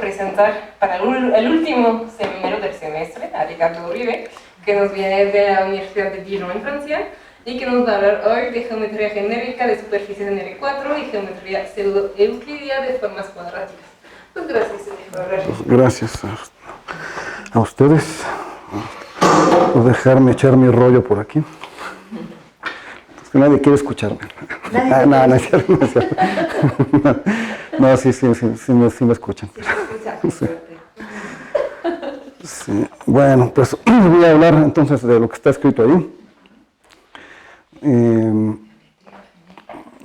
presentar para el último seminario del semestre a Ricardo Uribe, que nos viene de la Universidad de Dijon en Francia y que nos va a hablar hoy de geometría genérica de superficies en R4 y geometría pseudo-euclidia de formas cuadráticas. Pues gracias, señor. Gracias a ustedes por dejarme echar mi rollo por aquí. Es que nadie quiere escucharme. No es cierto, no es cierto. No, sí me escuchan. Sí. Sí. Bueno, pues voy a hablar entonces de lo que está escrito ahí.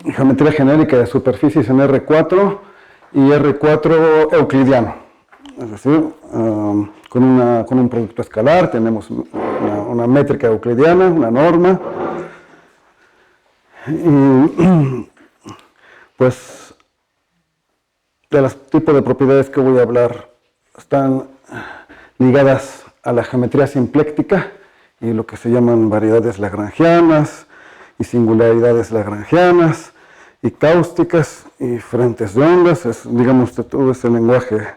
Geometría genérica de superficies en R4 y R4 euclidiano. Es decir, con un producto escalar tenemos una métrica euclidiana, una norma. Y pues de los tipos de propiedades que voy a hablar están ligadas a la geometría simpléctica y lo que se llaman variedades lagrangianas y singularidades lagrangianas y cáusticas y frentes de ondas. Digamos que todo ese lenguaje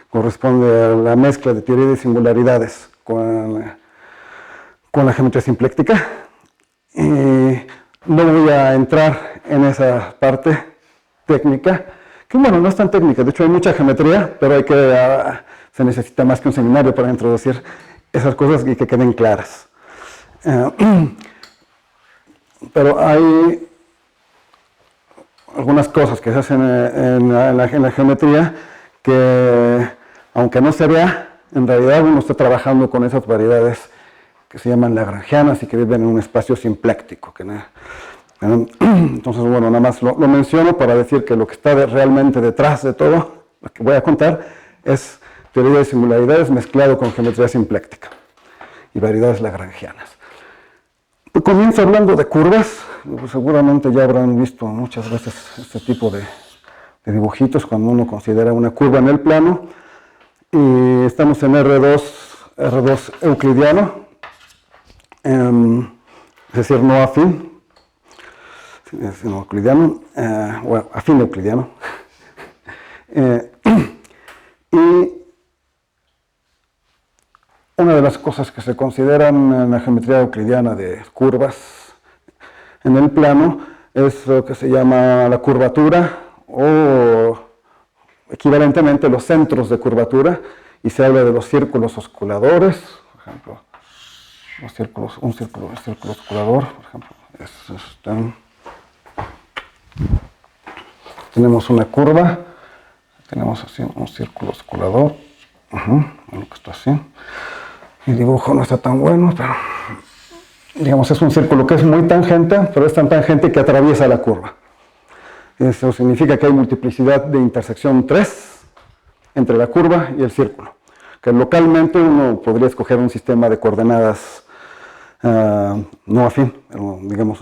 corresponde a la mezcla de teoría de singularidades con la geometría simpléctica. Y no voy a entrar en esa parte técnica, que bueno, no es tan técnica, de hecho hay mucha geometría, pero se necesita más que un seminario para introducir esas cosas y que queden claras. Pero hay algunas cosas que se hacen en la geometría que, aunque no se vea, en realidad uno está trabajando con esas variedades que se llaman lagrangianas y que viven en un espacio simpléctico. Entonces, bueno, nada más lo menciono para decir que lo que está realmente detrás de todo lo que voy a contar es teoría de singularidades mezclado con geometría simpléctica y variedades lagrangianas. Comienzo hablando de curvas. Seguramente ya habrán visto muchas veces este tipo de dibujitos cuando uno considera una curva en el plano. Y estamos en R2 euclidiano, es decir, no afín, sino euclidiano, bueno, afín euclidiano. Y una de las cosas que se consideran en la geometría euclidiana de curvas en el plano es lo que se llama la curvatura o equivalentemente los centros de curvatura, y se habla de los círculos osculadores, por ejemplo, un círculo osculador, por ejemplo, tenemos una curva, tenemos así un círculo osculador, lo que está así. El dibujo no está tan bueno, pero digamos es un círculo que es muy tangente, pero es tan tangente que atraviesa la curva. Eso significa que hay multiplicidad de intersección 3 entre la curva y el círculo. Que localmente uno podría escoger un sistema de coordenadas no afín, digamos,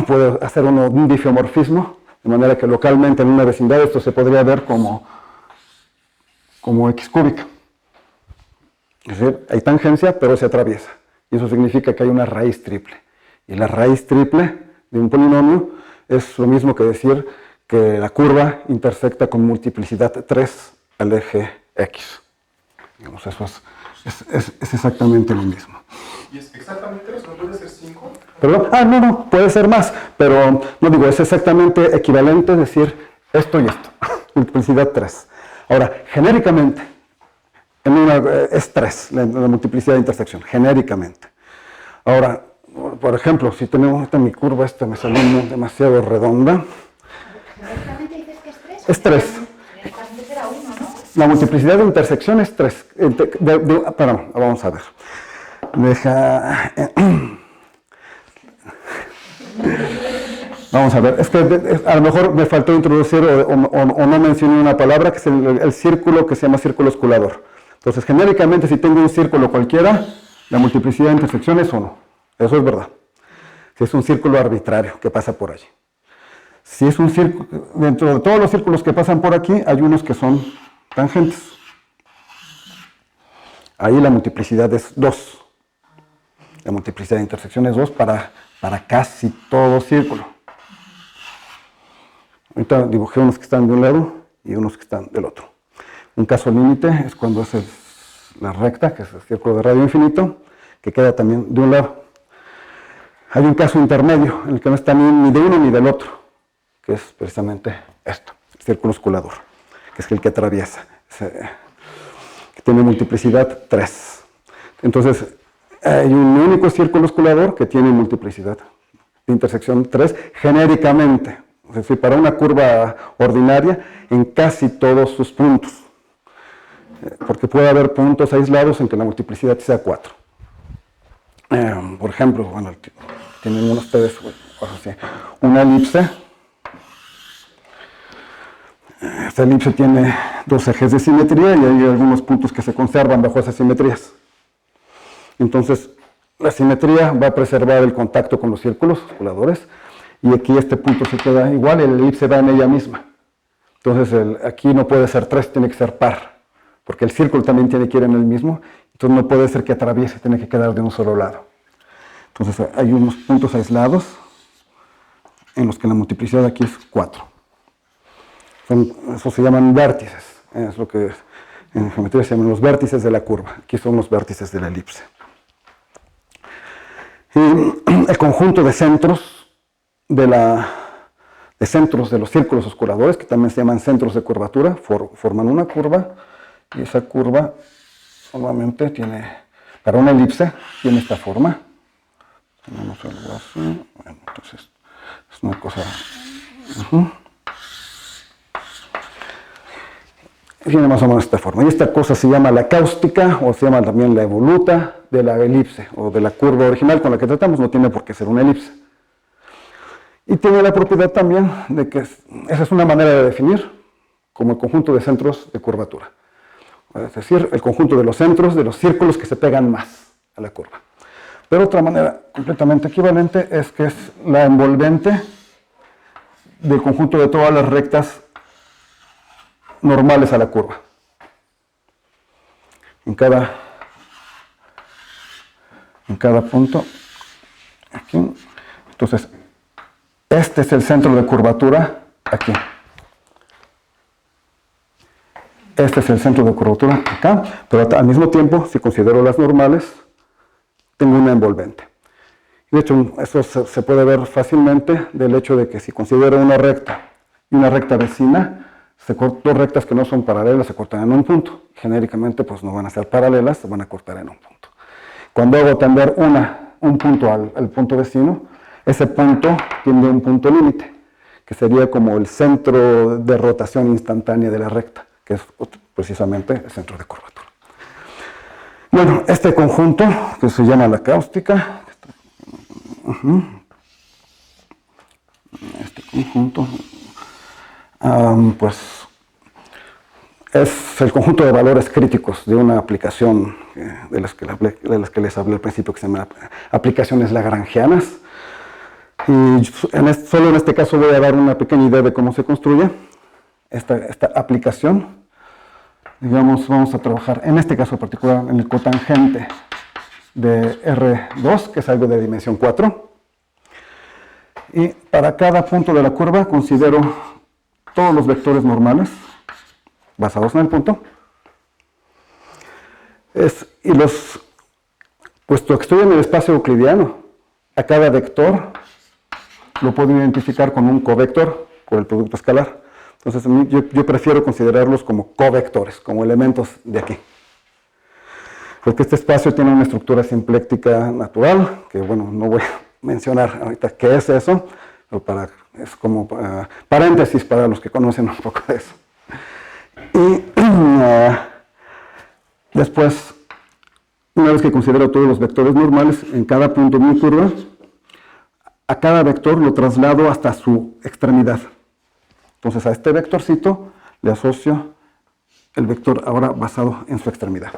puede hacer un difeomorfismo, de manera que localmente en una vecindad esto se podría ver como X cúbica. Es decir, hay tangencia, pero se atraviesa. Y eso significa que hay una raíz triple. Y la raíz triple de un polinomio es lo mismo que decir que la curva intersecta con multiplicidad 3 al eje X. Digamos, eso es exactamente lo mismo. ¿Y es exactamente eso? ¿No puede ser 5? ¿Perdón? No, puede ser más, pero no digo, es exactamente equivalente decir esto y esto. Multiplicidad 3. Ahora, genéricamente, es 3 la multiplicidad de intersección, genéricamente. Ahora, por ejemplo, si tenemos mi curva, esta me salió demasiado redonda. ¿Genéricamente dices que es 3? Es 3. Genéricamente será 1, ¿no? La multiplicidad de intersección es 3. Perdón, vamos a ver. Vamos a ver, es que a lo mejor me faltó introducir o no mencioné una palabra que es el círculo que se llama círculo osculador. Entonces, genéricamente, si tengo un círculo cualquiera, la multiplicidad de intersección es 1. Eso es verdad. Si es un círculo arbitrario que pasa por allí. Si es un círculo, dentro de todos los círculos que pasan por aquí, hay unos que son tangentes. Ahí la multiplicidad es 2. La multiplicidad de intersección es 2 para casi todo círculo. Ahorita dibujé unos que están de un lado y unos que están del otro. Un caso límite es cuando es la recta, que es el círculo de radio infinito, que queda también de un lado. Hay un caso intermedio en el que no está ni de uno ni del otro, que es precisamente esto, el círculo osculador, que es el que atraviesa, que tiene multiplicidad 3. Entonces, hay un único círculo osculador que tiene multiplicidad de intersección 3 genéricamente, es decir, para una curva ordinaria en casi todos sus puntos, porque puede haber puntos aislados en que la multiplicidad sea 4. Por ejemplo, bueno, tienen ustedes una elipse. Esta elipse tiene dos ejes de simetría y hay algunos puntos que se conservan bajo esas simetrías. Entonces, la simetría va a preservar el contacto con los círculos osculadores y aquí este punto se queda igual y la elipse va en ella misma. Entonces, aquí no puede ser 3, tiene que ser par, porque el círculo también tiene que ir en el mismo, entonces no puede ser que atraviese, tiene que quedar de un solo lado. Entonces, hay unos puntos aislados en los que la multiplicidad aquí es 4. Eso se llaman vértices, es lo que en geometría se llaman los vértices de la curva. Aquí son los vértices de la elipse. Y el conjunto de centros de los círculos osculadores, que también se llaman centros de curvatura, forman una curva, y esa curva normalmente tiene, para una elipse, tiene esta forma. Tenemos algo así. Bueno, entonces es una cosa. Tiene más o menos esta forma. Y esta cosa se llama la cáustica, o se llama también la evoluta de la elipse, o de la curva original con la que tratamos. No tiene por qué ser una elipse. Y tiene la propiedad también de que esa es una manera de definir como el conjunto de centros de curvatura. Es decir, el conjunto de los centros de los círculos que se pegan más a la curva. Pero otra manera completamente equivalente es que es la envolvente del conjunto de todas las rectas normales a la curva. En cada punto, aquí. Entonces, este es el centro de curvatura aquí. Este es el centro de curvatura acá, pero al mismo tiempo, si considero las normales, tengo una envolvente. De hecho, eso se puede ver fácilmente del hecho de que si considero una recta y una recta vecina, dos rectas que no son paralelas se cortan en un punto. Genéricamente, pues no van a ser paralelas, se van a cortar en un punto. Cuando hago tender un punto al punto vecino, ese punto tiene un punto límite, que sería como el centro de rotación instantánea de la recta, que es precisamente el centro de curvatura. Bueno, este conjunto, que se llama la cáustica, este conjunto, pues es el conjunto de valores críticos de una aplicación de las que les hablé al principio, que se llama aplicaciones lagrangianas. Y solo en este caso voy a dar una pequeña idea de cómo se construye esta aplicación. Digamos, vamos a trabajar, en este caso particular, en el cotangente de R2, que es algo de dimensión 4. Y para cada punto de la curva considero todos los vectores normales basados en el punto. Puesto que estoy en el espacio euclidiano, a cada vector lo puedo identificar con un covector por el producto escalar. Entonces, yo prefiero considerarlos como covectores, como elementos de aquí. Porque este espacio tiene una estructura simpléctica natural, que bueno, no voy a mencionar ahorita qué es eso, pero es como paréntesis para los que conocen un poco de eso. Y después, una vez que considero todos los vectores normales en cada punto de mi curva, a cada vector lo traslado hasta su extremidad. Entonces a este vectorcito le asocio el vector ahora basado en su extremidad.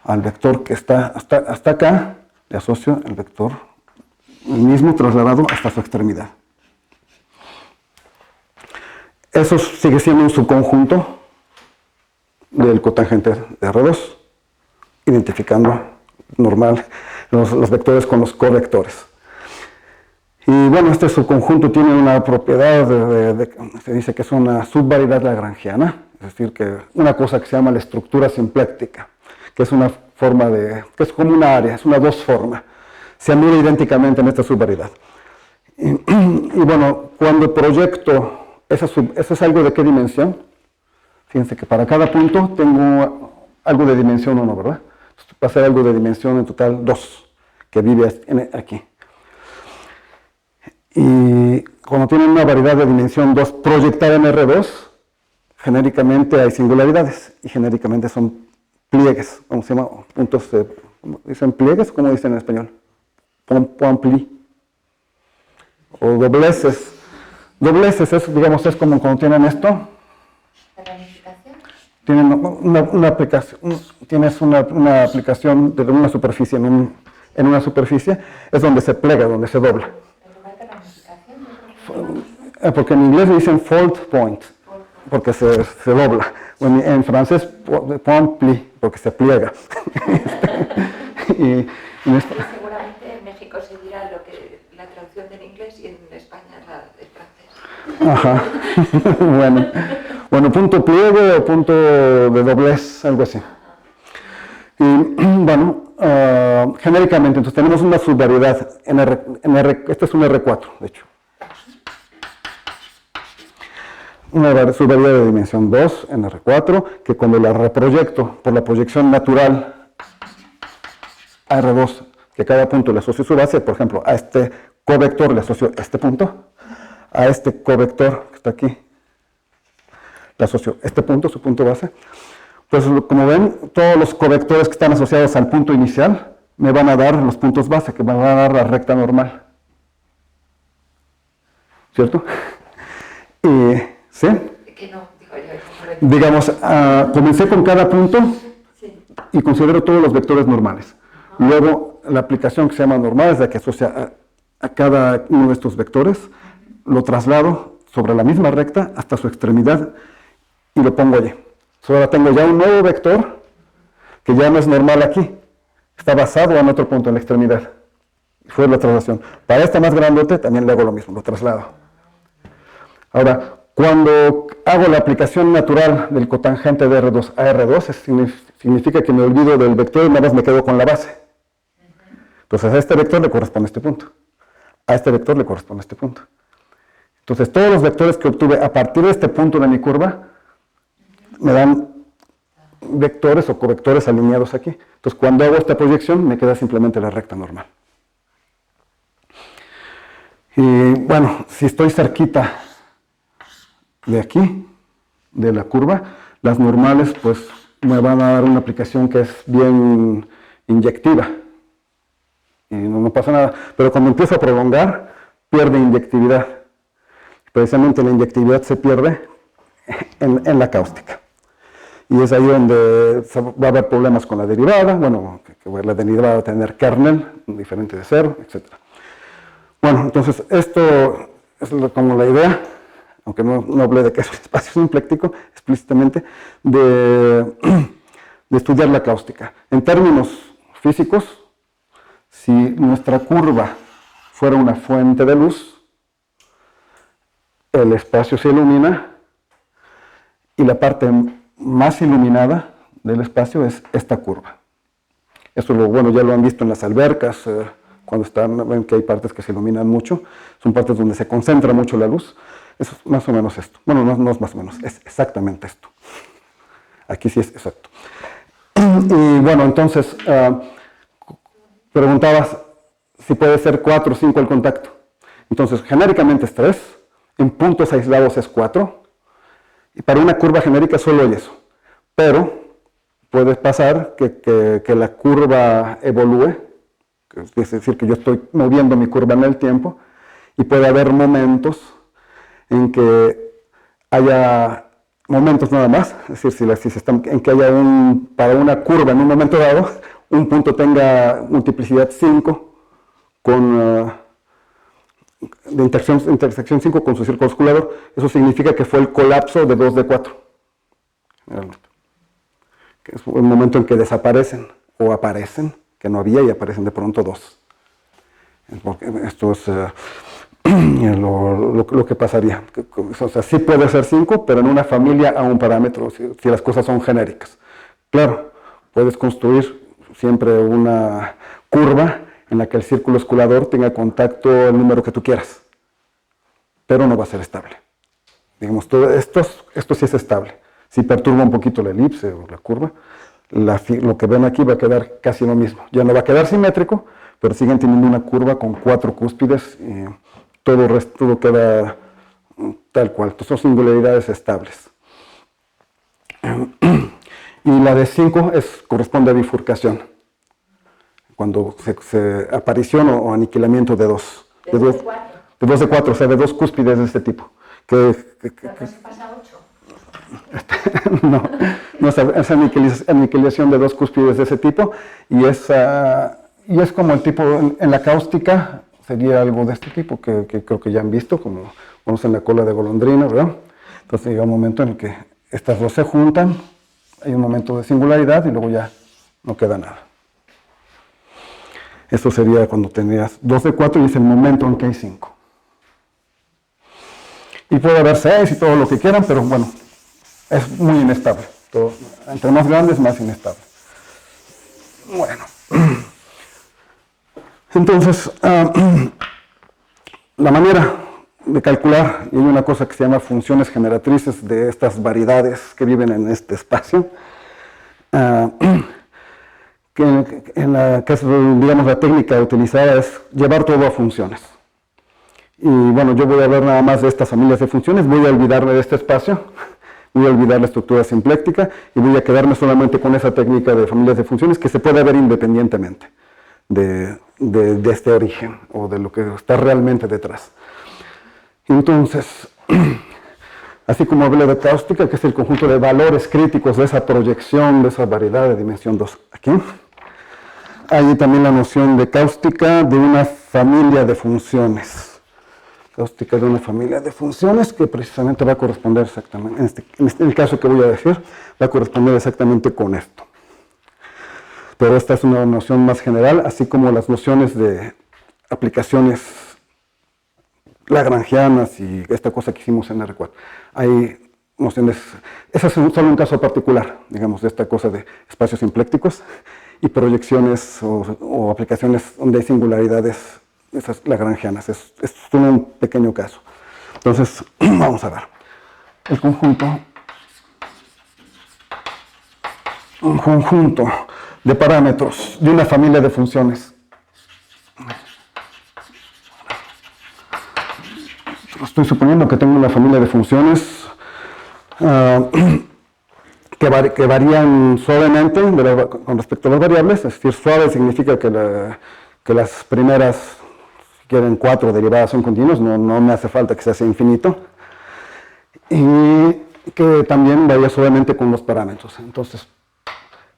Al vector que está hasta acá le asocio el vector, el mismo trasladado hasta su extremidad. Eso sigue siendo un subconjunto del cotangente de R2, identificando los vectores con los covectores. Y bueno, este subconjunto tiene una propiedad, se dice que es una subvariedad lagrangiana, Es decir, que una cosa que se llama la estructura simpléctica, que es una forma que es como una área, es una dos forma, se anula idénticamente en esta subvariedad. Y bueno, cuando proyecto, ¿eso es algo de qué dimensión? Fíjense que para cada punto tengo algo de dimensión 1, ¿verdad? Entonces, va a ser algo de dimensión en total 2, que vive aquí. Y cuando tienen una variedad de dimensión 2 proyectada en R2, genéricamente hay singularidades, y genéricamente son pliegues, ¿cómo se llama? Puntos, ¿dicen pliegues? ¿Cómo dicen en español? Pompli. O dobleces. Dobleces es, digamos, es como cuando tienen esto. ¿La ramificación? Tienen una aplicación, tienes una aplicación de una superficie en una superficie, es donde se plega, donde se dobla. ¿En lugar de ramificación? Porque en inglés dicen fold point, porque se dobla. En francés, pompli, porque se pliega. y Seguramente en México se dirá la traducción del inglés y en España el francés. Ajá. Bueno, punto pliegue o punto de doblez, algo así. Y bueno, genéricamente, entonces tenemos una subvariedad este es un R4, de hecho. Una subvariedad de dimensión 2 en R4, que cuando la reproyecto por la proyección natural a R2, que cada punto le asocio su base, por ejemplo, a este covector le asocio este punto, a este covector que está aquí, le asocio este punto, su punto base. Pues como ven, todos los covectores que están asociados al punto inicial me van a dar los puntos base, que me van a dar la recta normal. ¿Cierto? Y, ¿sí? Que no, digo yo. Digamos, comencé con cada punto y considero todos los vectores normales. Luego, la aplicación que se llama normal es la que asocia a cada uno de estos vectores, lo traslado sobre la misma recta hasta su extremidad y lo pongo allí. Ahora tengo ya un nuevo vector que ya no es normal aquí, está basado en otro punto en la extremidad. Fue la traslación. Para este más grandote también le hago lo mismo, lo traslado. Ahora, cuando hago la aplicación natural del cotangente de R2 a R2, significa que me olvido del vector y nada más me quedo con la base. Entonces a este vector le corresponde este punto. A este vector le corresponde este punto. Entonces todos los vectores que obtuve a partir de este punto de mi curva me dan vectores o covectores alineados aquí. Entonces cuando hago esta proyección me queda simplemente la recta normal. Y bueno, si estoy cerquita de aquí, de la curva, las normales pues me van a dar una aplicación que es bien inyectiva. Y no pasa nada. Pero cuando empiezo a prolongar, pierde inyectividad. Precisamente la inyectividad se pierde en la cáustica. Y es ahí donde va a haber problemas con la derivada, bueno, que la derivada va a tener kernel diferente de 0, etc. Bueno, entonces esto es como la idea, aunque no hablé de que es un espacio simpléctico explícitamente, de estudiar la cáustica. En términos físicos, si nuestra curva fuera una fuente de luz, el espacio se ilumina y la parte más iluminada del espacio es esta curva. Esto bueno, ya lo han visto en las albercas, cuando ven que hay partes que se iluminan mucho, son partes donde se concentra mucho la luz. Eso es más o menos esto. Bueno, no es más o menos, es exactamente esto. Aquí sí es exacto. Y bueno, entonces, preguntabas si puede ser 4 o 5 el contacto. Entonces, genéricamente es 3, en puntos aislados es 4, y para una curva genérica solo hay eso. Pero puede pasar que la curva evolúe, es decir, que yo estoy moviendo mi curva en el tiempo, y puede haber momentos en que haya momentos nada más, es decir, en que haya para una curva en un momento dado, un punto tenga multiplicidad 5 de intersección 5 con su círculo osculador. Eso significa que fue el colapso de 2 de 4. Que es el momento en que desaparecen o aparecen, que no había y aparecen de pronto 2. Porque esto es lo que pasaría. O sea, sí puede ser 5, pero en una familia a un parámetro, si las cosas son genéricas. Claro, puedes construir siempre una curva en la que el círculo esculador tenga contacto el número que tú quieras, pero no va a ser estable. Digamos, todo esto sí es estable. Si perturba un poquito la elipse o la curva, lo que ven aquí va a quedar casi lo mismo. Ya no va a quedar simétrico, pero siguen teniendo una curva con 4 cúspides y todo queda tal cual. Entonces, son singularidades estables. Y la de 5 corresponde a bifurcación, cuando se aparición o aniquilamiento de 2. ¿De 2 de 4? De 2 de 4, o sea, de 2 cúspides de este tipo. ¿No se pasa a 8? No, es aniquilación de 2 cúspides de ese tipo, y es como el tipo, en la cáustica, sería algo de este tipo, que creo que ya han visto, como conocen la cola de golondrina, ¿verdad? Entonces llega un momento en el que estas dos se juntan, hay un momento de singularidad y luego ya no queda nada. Esto sería cuando tendrías 2 de 4 y es el momento en que hay 5. Y puede haber 6 y todo lo que quieran, pero bueno, es muy inestable. Entre más grandes, más inestable. Bueno. Entonces, la manera de calcular, y hay una cosa que se llama funciones generatrices de estas variedades que viven en este espacio, que es, digamos, la técnica utilizada es llevar todo a funciones. Y bueno, yo voy a hablar nada más de estas familias de funciones, voy a olvidarme de este espacio, voy a olvidar la estructura simpléctica y voy a quedarme solamente con esa técnica de familias de funciones que se puede ver independientemente de este origen o de lo que está realmente detrás. Entonces, así como hablé de cáustica, que es el conjunto de valores críticos de esa proyección, de esa variedad de dimensión 2 aquí, hay también la noción de cáustica de una familia de funciones. Cáustica de una familia de funciones que precisamente va a corresponder exactamente, en el caso que voy a decir, va a corresponder exactamente con esto. Pero esta es una noción más general, así como las nociones de aplicaciones lagrangianas y esta cosa que hicimos en R4. Hay nociones, ese es solo un caso particular, digamos, de esta cosa de espacios simplécticos y proyecciones o aplicaciones donde hay singularidades esas lagrangianas. Es solo un pequeño caso. Entonces, vamos a ver. El un conjunto de parámetros de una familia de funciones. Estoy suponiendo que tengo una familia de funciones que varían suavemente con respecto a las variables. Es decir, suave significa que las primeras, si quieren, 4 derivadas son continuas, no me hace falta que sea infinito. Y que también varía suavemente con los parámetros. Entonces,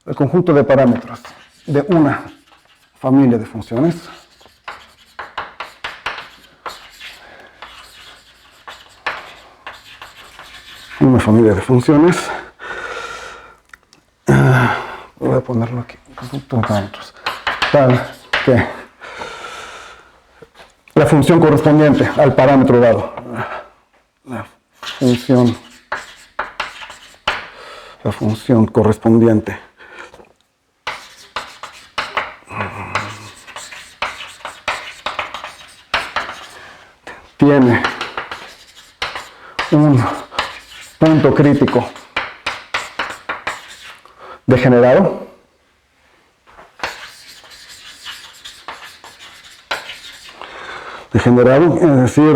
el conjunto de parámetros de una familia de funciones voy a ponerlo aquí, conjunto de parámetros, tal que la función correspondiente al parámetro dado, la función correspondiente tiene un punto crítico degenerado es decir,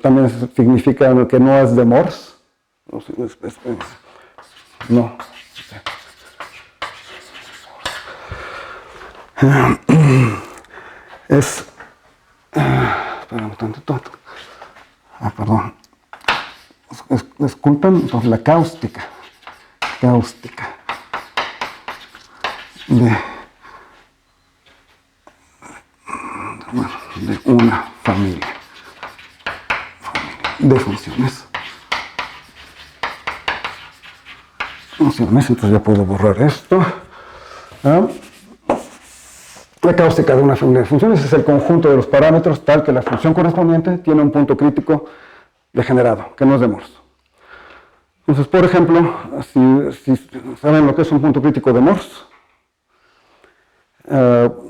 también significa que no es de Morse, no. Es, espera un tantito. Perdón. Disculpen, entonces la cáustica de una familia de funciones. Entonces ya puedo borrar esto. La cáustica de una familia de funciones es el conjunto de los parámetros tal que la función correspondiente tiene un punto crítico degenerado, que no es de Morse. Entonces, por ejemplo, si saben lo que es un punto crítico de Morse,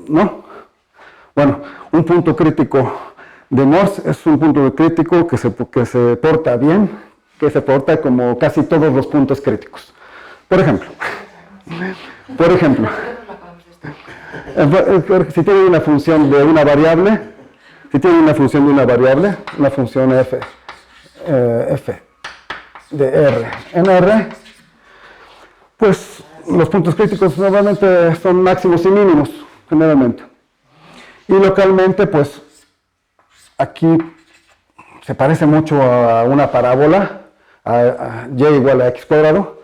¿no? Bueno, un punto crítico de Morse es un punto crítico que se porta bien, que se porta como casi todos los puntos críticos. Por ejemplo, si tiene una función de una variable, una función f de r en r, pues los puntos críticos normalmente son máximos y mínimos, generalmente. Y localmente, pues, aquí se parece mucho a una parábola, a y igual a x cuadrado,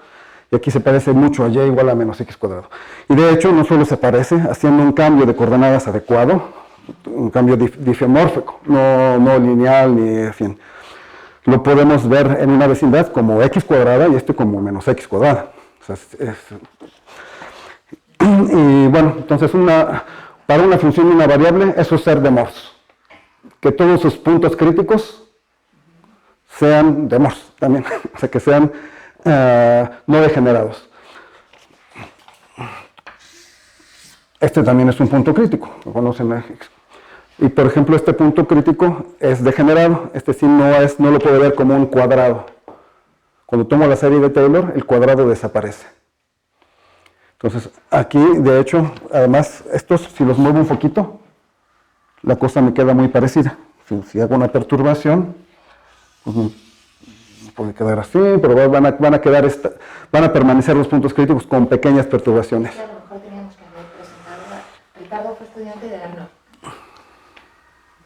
y aquí se parece mucho a y igual a menos x cuadrado. Y de hecho, no solo se parece, haciendo un cambio de coordenadas adecuado, un cambio difeomórfico, no lineal ni, en fin. Lo podemos ver en una vecindad como x cuadrada y este como menos x cuadrada. O sea, y bueno, entonces para una función de una variable, eso es ser de Morse. Que todos sus puntos críticos sean de Morse también, o sea, que sean no degenerados. Este también es un punto crítico, lo conocen. Y por ejemplo, este punto crítico es degenerado. Este sí no lo puede ver como un cuadrado. Cuando tomo la serie de Taylor, el cuadrado desaparece. Entonces, aquí, de hecho, además, estos, si los muevo un poquito, la cosa me queda muy parecida. Si hago una perturbación, pues puede quedar así, pero van a permanecer los puntos críticos con pequeñas perturbaciones. A lo mejor teníamos que haber presentado a Ricardo, fue estudiante de Arnold.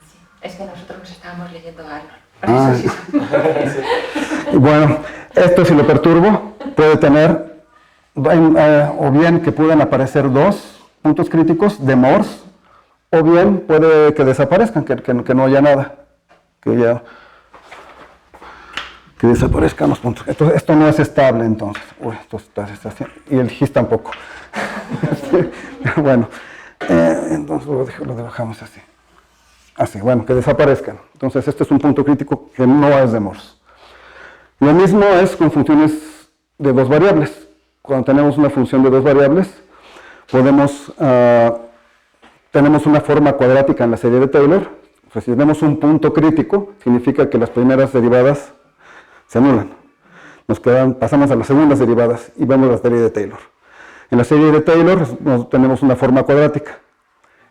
Sí, es que nosotros nos estábamos leyendo a Arnold. Bueno, esto si lo perturbo, puede tener, o bien que puedan aparecer dos puntos críticos de Morse, o bien puede que desaparezcan, que no haya nada, que desaparezcan los puntos. Esto no es estable entonces. Uy, esto está así. Y el GIS tampoco. Bueno, entonces lo dejamos así. Así, bueno, que desaparezcan. Entonces este es un punto crítico que no es de Morse. Lo mismo es con funciones de dos variables. Cuando tenemos una función de dos variables, tenemos una forma cuadrática en la serie de Taylor. O sea, si tenemos un punto crítico, significa que las primeras derivadas se anulan. Pasamos a las segundas derivadas y vemos la serie de Taylor. En la serie de Taylor tenemos una forma cuadrática.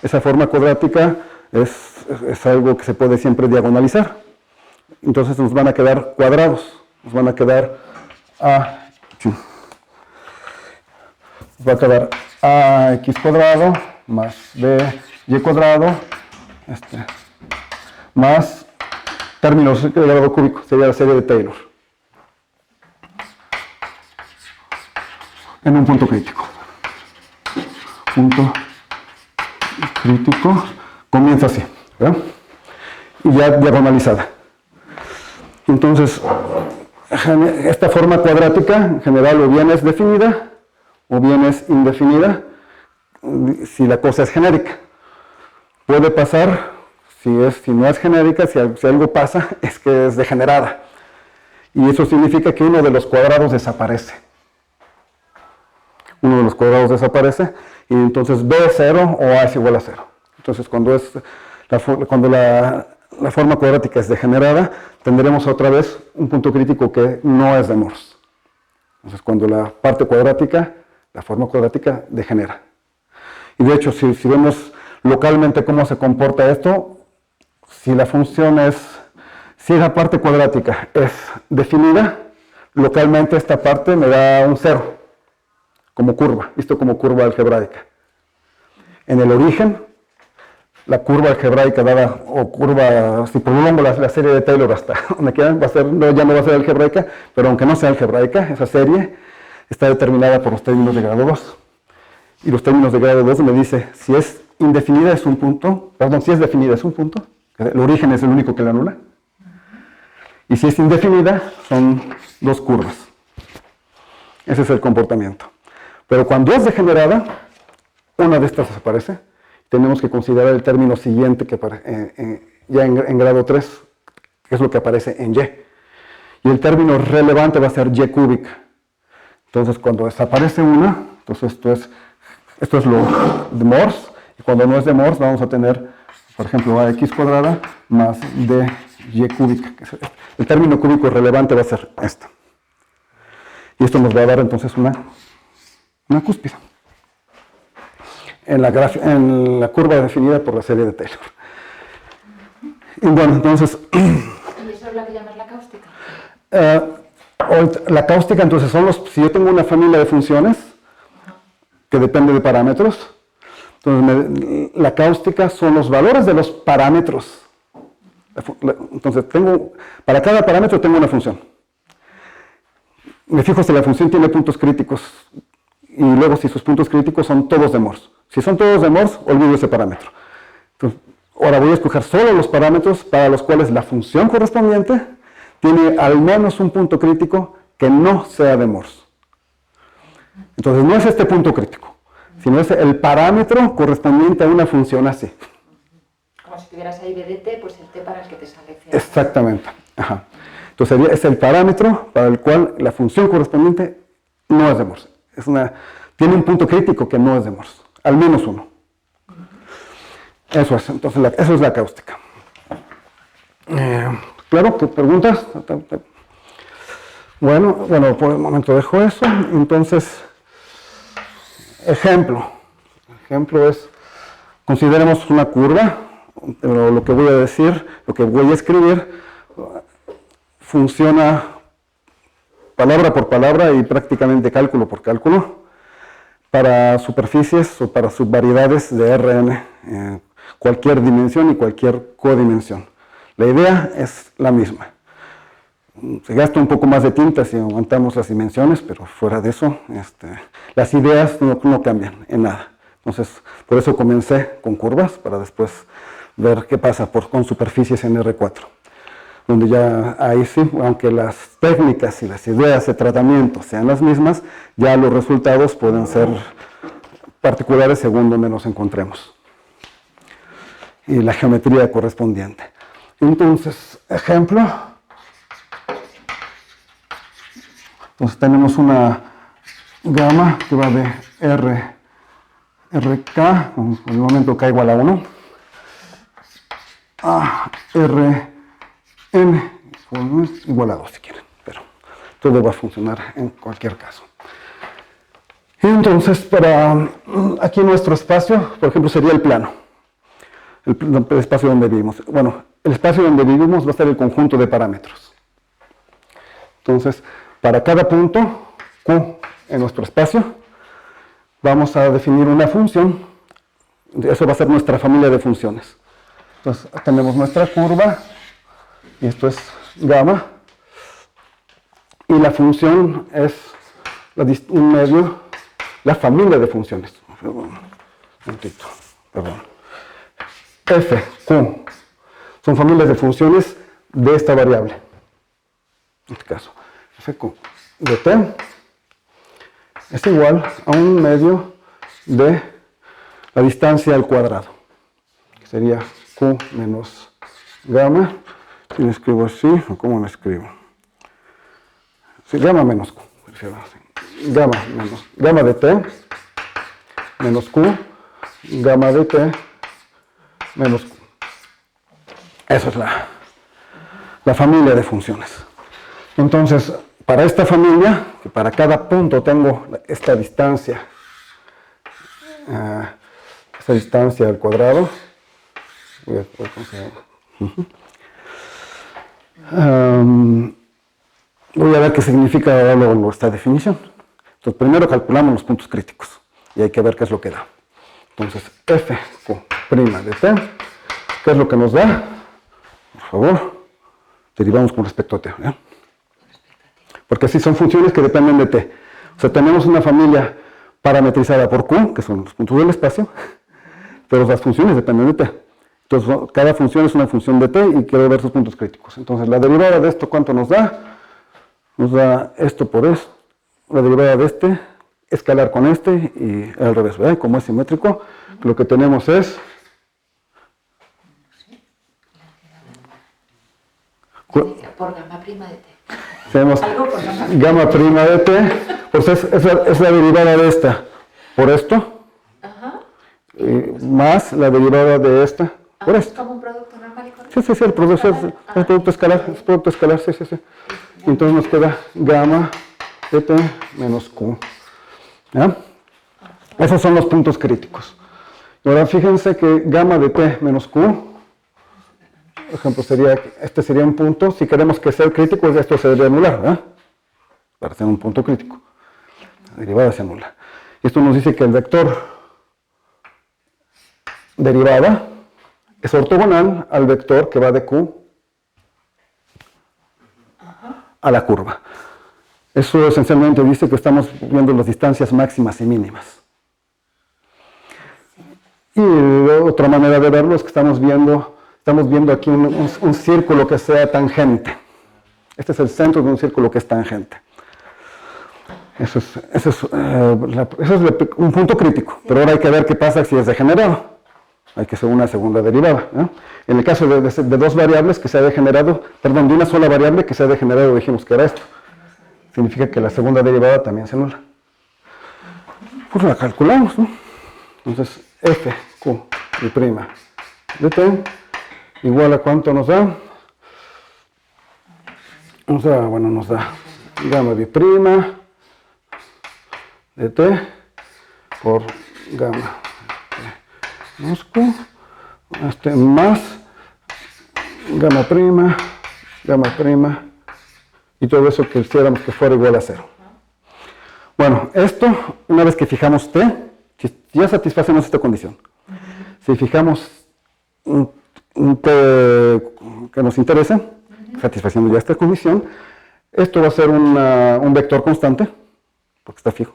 Esa forma cuadrática es algo que se puede siempre diagonalizar. Entonces nos van a quedar cuadrados. Nos van a quedar ax cuadrado más by cuadrado más términos de grado cúbico, sería la serie de Taylor. En un punto crítico. Punto crítico comienza así, ¿verdad? Y ya diagonalizada. Entonces, esta forma cuadrática en general o bien es definida o bien es indefinida si la cosa es genérica. Puede pasar, si no es genérica, si algo pasa, es que es degenerada. Y eso significa que uno de los cuadrados desaparece. Uno de los cuadrados desaparece y entonces B es 0 o A es igual a 0. Entonces cuando la forma cuadrática es degenerada, tendremos otra vez un punto crítico que no es de Morse. Entonces cuando la forma cuadrática degenera. Y de hecho, si vemos localmente cómo se comporta esto, si la parte cuadrática es definida, localmente esta parte me da un 0, como curva, visto como curva algebraica. En el origen, la curva algebraica dada, o curva, si prolongo la serie de Taylor hasta donde quieran, ya no va a ser algebraica, pero aunque no sea algebraica, esa serie está determinada por los términos de grado 2. Y los términos de grado 2 me dice si es indefinida es un punto, si es definida es un punto, el origen es el único que la anula, y si es indefinida son dos curvas. Ese es el comportamiento. Pero cuando es degenerada, una de estas desaparece tenemos que considerar el término siguiente que ya en grado 3, que es lo que aparece en Y. Y el término relevante va a ser Y cúbica. Entonces, cuando desaparece una, entonces esto es lo de Morse, y cuando no es de Morse vamos a tener, por ejemplo, AX cuadrada más DY cúbica. El término cúbico relevante va a ser esto. Y esto nos va a dar entonces una cúspide en la curva definida por la serie de Taylor. Y bueno, entonces... ¿Y eso es la que llamas la cáustica? La cáustica, entonces, si yo tengo una familia de funciones que depende de parámetros, entonces la cáustica son los valores de los parámetros. Entonces, para cada parámetro tengo una función. Me fijo si la función tiene puntos críticos y luego si sus puntos críticos son todos de Morse. Si son todos de Morse, olvido ese parámetro. Entonces, ahora voy a escoger solo los parámetros para los cuales la función correspondiente tiene al menos un punto crítico que no sea de Morse. Entonces no es este punto crítico, sino es el parámetro correspondiente a una función así. Como si tuvieras ahí de dt, pues el t para el que te sale. Exactamente. Ajá. Entonces es el parámetro para el cual la función correspondiente no es de Morse. Tiene un punto crítico que no es de Morse, al menos uno. Eso es, entonces eso es la cáustica. Claro, ¿qué preguntas? Bueno, por el momento dejo eso. Entonces, ejemplo es, consideremos una curva, pero lo que voy a decir, lo que voy a escribir, funciona palabra por palabra y prácticamente cálculo por cálculo para superficies o para subvariedades de Rn, cualquier dimensión y cualquier codimensión. La idea es la misma. Se gasta un poco más de tinta si aumentamos las dimensiones, pero fuera de eso, las ideas no cambian en nada. Entonces, por eso comencé con curvas, para después ver qué pasa con superficies en R4. Donde ya ahí sí, aunque las técnicas y las ideas de tratamiento sean las mismas, ya los resultados pueden ser particulares según donde nos encontremos. Y la geometría correspondiente. Entonces, ejemplo. Entonces tenemos una gama que va de RK, en el momento K igual a 1, a RN igual a 2 si quieren, pero todo va a funcionar en cualquier caso. Entonces, para aquí nuestro espacio, por ejemplo, sería el plano, el espacio donde vivimos. Bueno, el espacio donde vivimos va a ser el conjunto de parámetros. Entonces, para cada punto Q en nuestro espacio, vamos a definir una función. Eso va a ser nuestra familia de funciones. Entonces, tenemos nuestra curva, y esto es gamma, y la función es un medio, la familia de funciones. Perdón. F, Q, son familias de funciones de esta variable. En este caso, Fq de t es igual a un medio de la distancia al cuadrado, que sería Q menos gamma. Si lo escribo así, o cómo lo escribo. Sí, gamma menos Q, prefiero así. Gamma de t menos Q, gamma de t menos Q. Esa es la familia de funciones. Entonces, para esta familia, que para cada punto tengo esta distancia al cuadrado, voy a ver qué significa luego esta definición. Entonces, primero calculamos los puntos críticos y hay que ver qué es lo que da. Entonces, Fq' de t, ¿qué es lo que nos da? Por favor, derivamos con respecto a t. ¿eh? Porque así son funciones que dependen de t. O sea, tenemos una familia parametrizada por q, que son los puntos del espacio, pero las funciones dependen de t. Entonces, cada función es una función de t y quiero ver sus puntos críticos. Entonces, la derivada de esto, ¿cuánto nos da? Nos da esto por esto. La derivada de este escalar con este y al revés, ¿verdad? Como es simétrico, lo que tenemos es por gamma prima de t. tenemos Algo por gamma. gamma prima de t, pues es la derivada de esta por esto, Ajá. más la derivada de esta por Es esto. como un producto normal y corriente. Sí, el producto es producto escalar, sí. Y entonces nos queda gamma de t menos q. ¿Ya? Esos son los puntos críticos. Y ahora fíjense que gamma de t menos q, por ejemplo, este sería un punto. Si queremos que sea crítico, esto se debe anular, ¿verdad? Para ser un punto crítico. La derivada se anula. Esto nos dice que el vector derivada es ortogonal al vector que va de q a la curva. Eso esencialmente dice que estamos viendo las distancias máximas y mínimas. Y otra manera de verlo es que estamos viendo aquí un círculo que sea tangente. Este es el centro de un círculo que es tangente. Eso es un punto crítico, pero ahora hay que ver qué pasa si es degenerado. Hay que hacer una segunda derivada, ¿no? En el caso de dos variables que se ha degenerado, perdón, de una sola variable que se ha degenerado, dijimos que era esto. Significa que la segunda derivada también se anula. Pues la calculamos, ¿no? Entonces, f, q, y prima de t, igual a cuánto nos da. Nos da gamma b' de t por gamma menos q, más gamma prima, y todo eso que quisiéramos que fuera igual a 0. Bueno, esto, una vez que fijamos t, ya satisfacemos esta condición. Si fijamos un t que nos interesa, satisfaciendo ya esta condición, esto va a ser un vector constante, porque está fijo.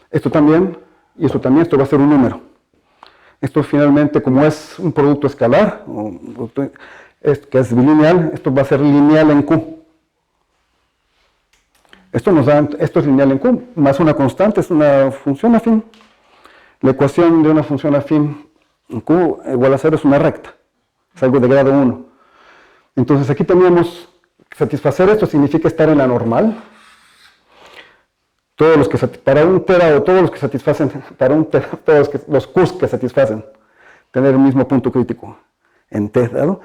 Esto también, y esto también, esto va a ser un número. Esto finalmente, como es un producto escalar, que es bilineal, esto va a ser lineal en Q. Esto es lineal en Q, más una constante, es una función afín. La ecuación de una función afín en Q igual a 0 es una recta, es algo de grado 1. Entonces aquí teníamos que satisfacer esto, significa estar en la normal. Para un tera o todos los que satisfacen, para un tera, todos los Qs que satisfacen, tener el mismo punto crítico en T dado.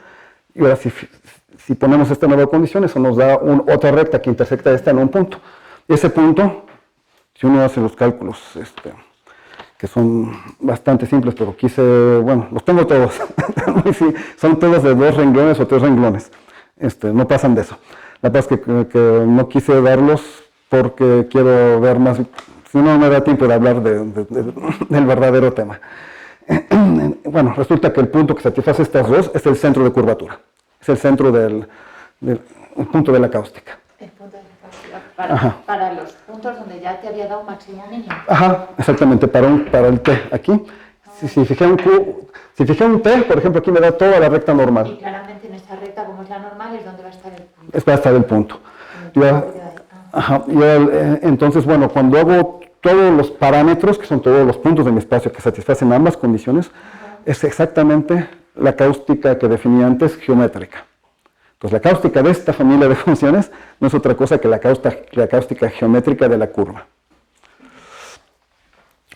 Y ahora si ponemos esta nueva condición, eso nos da otra recta que intersecta esta en un punto. Y ese punto, si uno hace los cálculos, que son bastante simples, pero los tengo todos, son todos de 2 renglones o 3 renglones, no pasan de eso. La verdad es que no quise darlos porque quiero ver más, si no me da tiempo de hablar del verdadero tema. Bueno, resulta que el punto que satisface estas dos es el centro de curvatura, es el centro del punto de la cáustica. El punto de la cáustica, para los puntos donde ya te había dado máximo mínimo. Ajá, exactamente, para el T aquí. Si fijé un T, por ejemplo, aquí me da toda la recta normal. Y claramente en esta recta, como es la normal, es donde va a estar el punto. Va a estar el punto. Entonces, bueno, cuando hago todos los parámetros, que son todos los puntos de mi espacio que satisfacen ambas condiciones, es exactamente la cáustica que definí antes, geométrica. Entonces, la cáustica de esta familia de funciones no es otra cosa que la cáustica geométrica de la curva.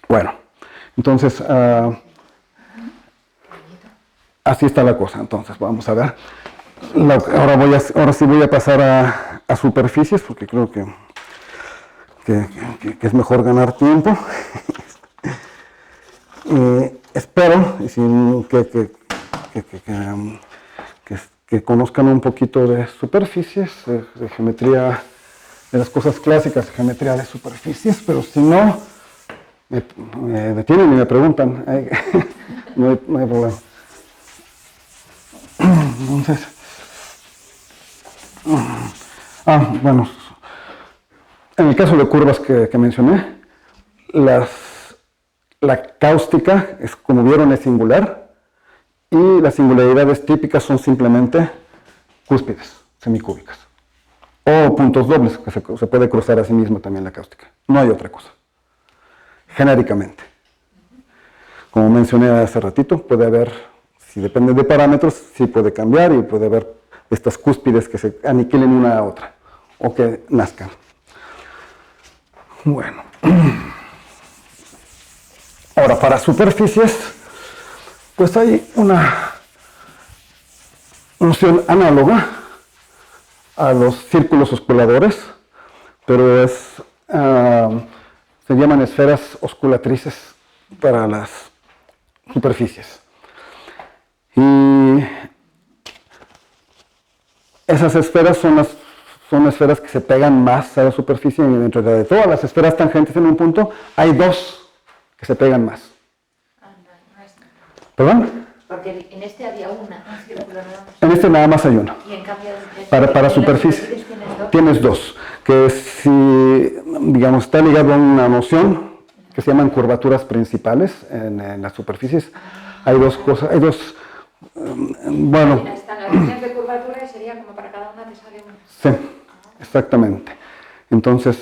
Bueno, entonces, así está la cosa. Entonces, vamos a ver. Ahora sí voy a pasar a superficies, porque creo que es mejor ganar tiempo. Espero que conozcan un poquito de superficies, de geometría, de las cosas clásicas de geometría de superficies, pero si no, me detienen y me preguntan, no hay problema. Entonces, bueno, en el caso de curvas que mencioné, la cáustica, como vieron, es singular, y las singularidades típicas son simplemente cúspides semicúbicas, o puntos dobles, que se puede cruzar a sí misma también la cáustica, no hay otra cosa. genéricamente. Como mencioné hace ratito, puede haber, si depende de parámetros, sí puede cambiar y puede haber estas cúspides que se aniquilen una a otra o que nazcan. Bueno. Ahora, para superficies, pues hay una noción análoga a los círculos osculadores, pero se llaman esferas osculatrices para las superficies. Y esas esferas son esferas que se pegan más a la superficie, y dentro de todas las esferas tangentes en un punto, hay dos que se pegan más. ¿Perdón? Porque en este había un círculo nada más. En este nada más hay uno. Y en cambio Para superficie tienes dos, que si, digamos, está ligado a una noción que se llaman curvaturas principales en las superficies. Hay dos cosas, hay dos, bueno. Están las líneas de curvatura y sería como para cada una te sale una. Sí, exactamente. Entonces,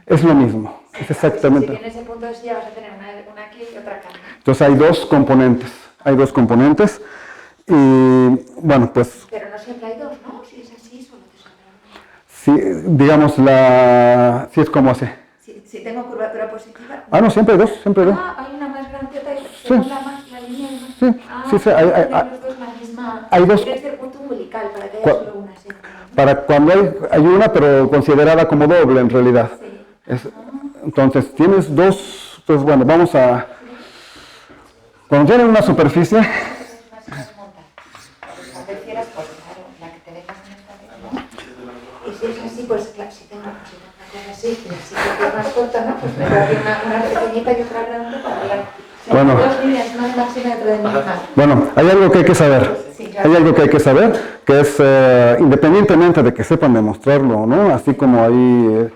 es lo mismo, es exactamente. Si tienes ese punto de silla vas a tener una aquí y otra acá. Entonces hay dos componentes, y bueno, pues... Pero no siempre hay dos, ¿no? Si es así, solo te saldrá una. Sí, digamos, sí es como así. Si tengo curvatura positiva... No, siempre hay dos, siempre hay dos. Hay una más grandota y Sí. segunda más, la línea y más. Sí, sí, hay los dos la misma... hay dos. Tiene que ser punto umbilical para que haya solo una, sí. Para cuando hay una, pero considerada como doble en realidad. Sí. Entonces, tienes dos, pues bueno, vamos a... Cuando tienes una superficie... Y si es así, pues claro, si tengo una cosa así, que sí que es más corta, ¿no? Pues me da una pequeñita y otra grande para hablar. Bueno. Dos líneas, una de máxima y otra de mínima. Bueno, hay algo que hay que saber. Sí, claro. Hay algo que hay que saber, que es, independientemente de que sepan demostrarlo o no, así como hay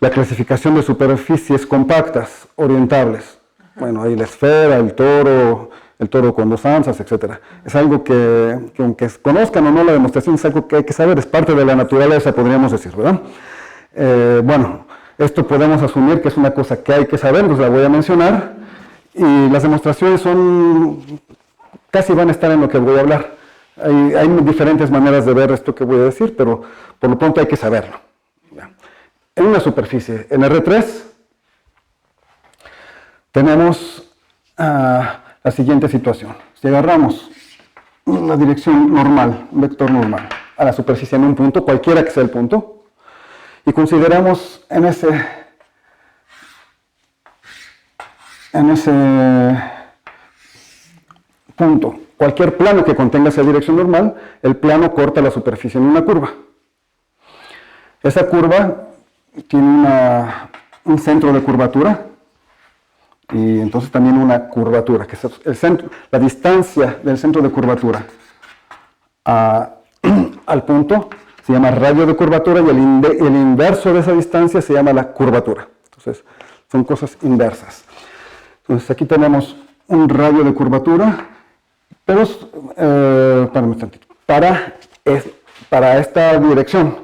la clasificación de superficies compactas, orientables. Bueno, hay la esfera, el toro con dos ansas, etc. Es algo que aunque conozcan o no la demostración, es algo que hay que saber, es parte de la naturaleza, podríamos decir, ¿verdad? Bueno, esto podemos asumir que es una cosa que hay que saber, pues la voy a mencionar, y las demostraciones casi van a estar en lo que voy a hablar. Hay diferentes maneras de ver esto que voy a decir, pero por lo pronto hay que saberlo. En una superficie, en R3, tenemos la siguiente situación. Si agarramos la dirección normal, un vector normal, a la superficie en un punto, cualquiera que sea el punto, y consideramos en ese punto cualquier plano que contenga esa dirección normal, el plano corta la superficie en una curva. Esa curva tiene un centro de curvatura, y entonces también una curvatura, que es la distancia del centro de curvatura al punto se llama radio de curvatura, y el inverso de esa distancia se llama la curvatura. Entonces, son cosas inversas. Entonces, aquí tenemos un radio de curvatura, pero para esta dirección.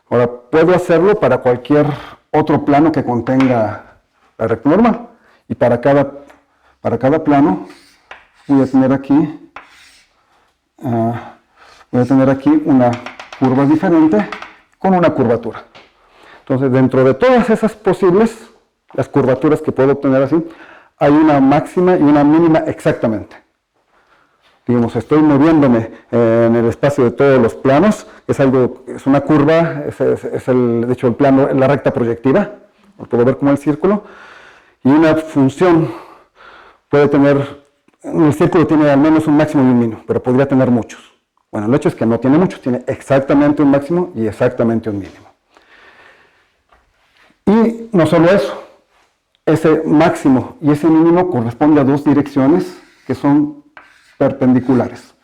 Ahora, puedo hacerlo para cualquier otro plano que contenga la recta normal. Y para cada plano voy a tener aquí una curva diferente con una curvatura. Entonces, dentro de todas esas posibles, las curvaturas que puedo obtener así, hay una máxima y una mínima exactamente. Digamos, estoy moviéndome en el espacio de todos los planos, es una curva, de hecho el plano, la recta proyectiva, lo puedo ver como el círculo, y una función puede tener, el círculo tiene al menos un máximo y un mínimo, pero podría tener muchos. Bueno, el hecho es que no tiene muchos, tiene exactamente un máximo y exactamente un mínimo. Y no solo eso, ese máximo y ese mínimo corresponde a dos direcciones que son perpendiculares.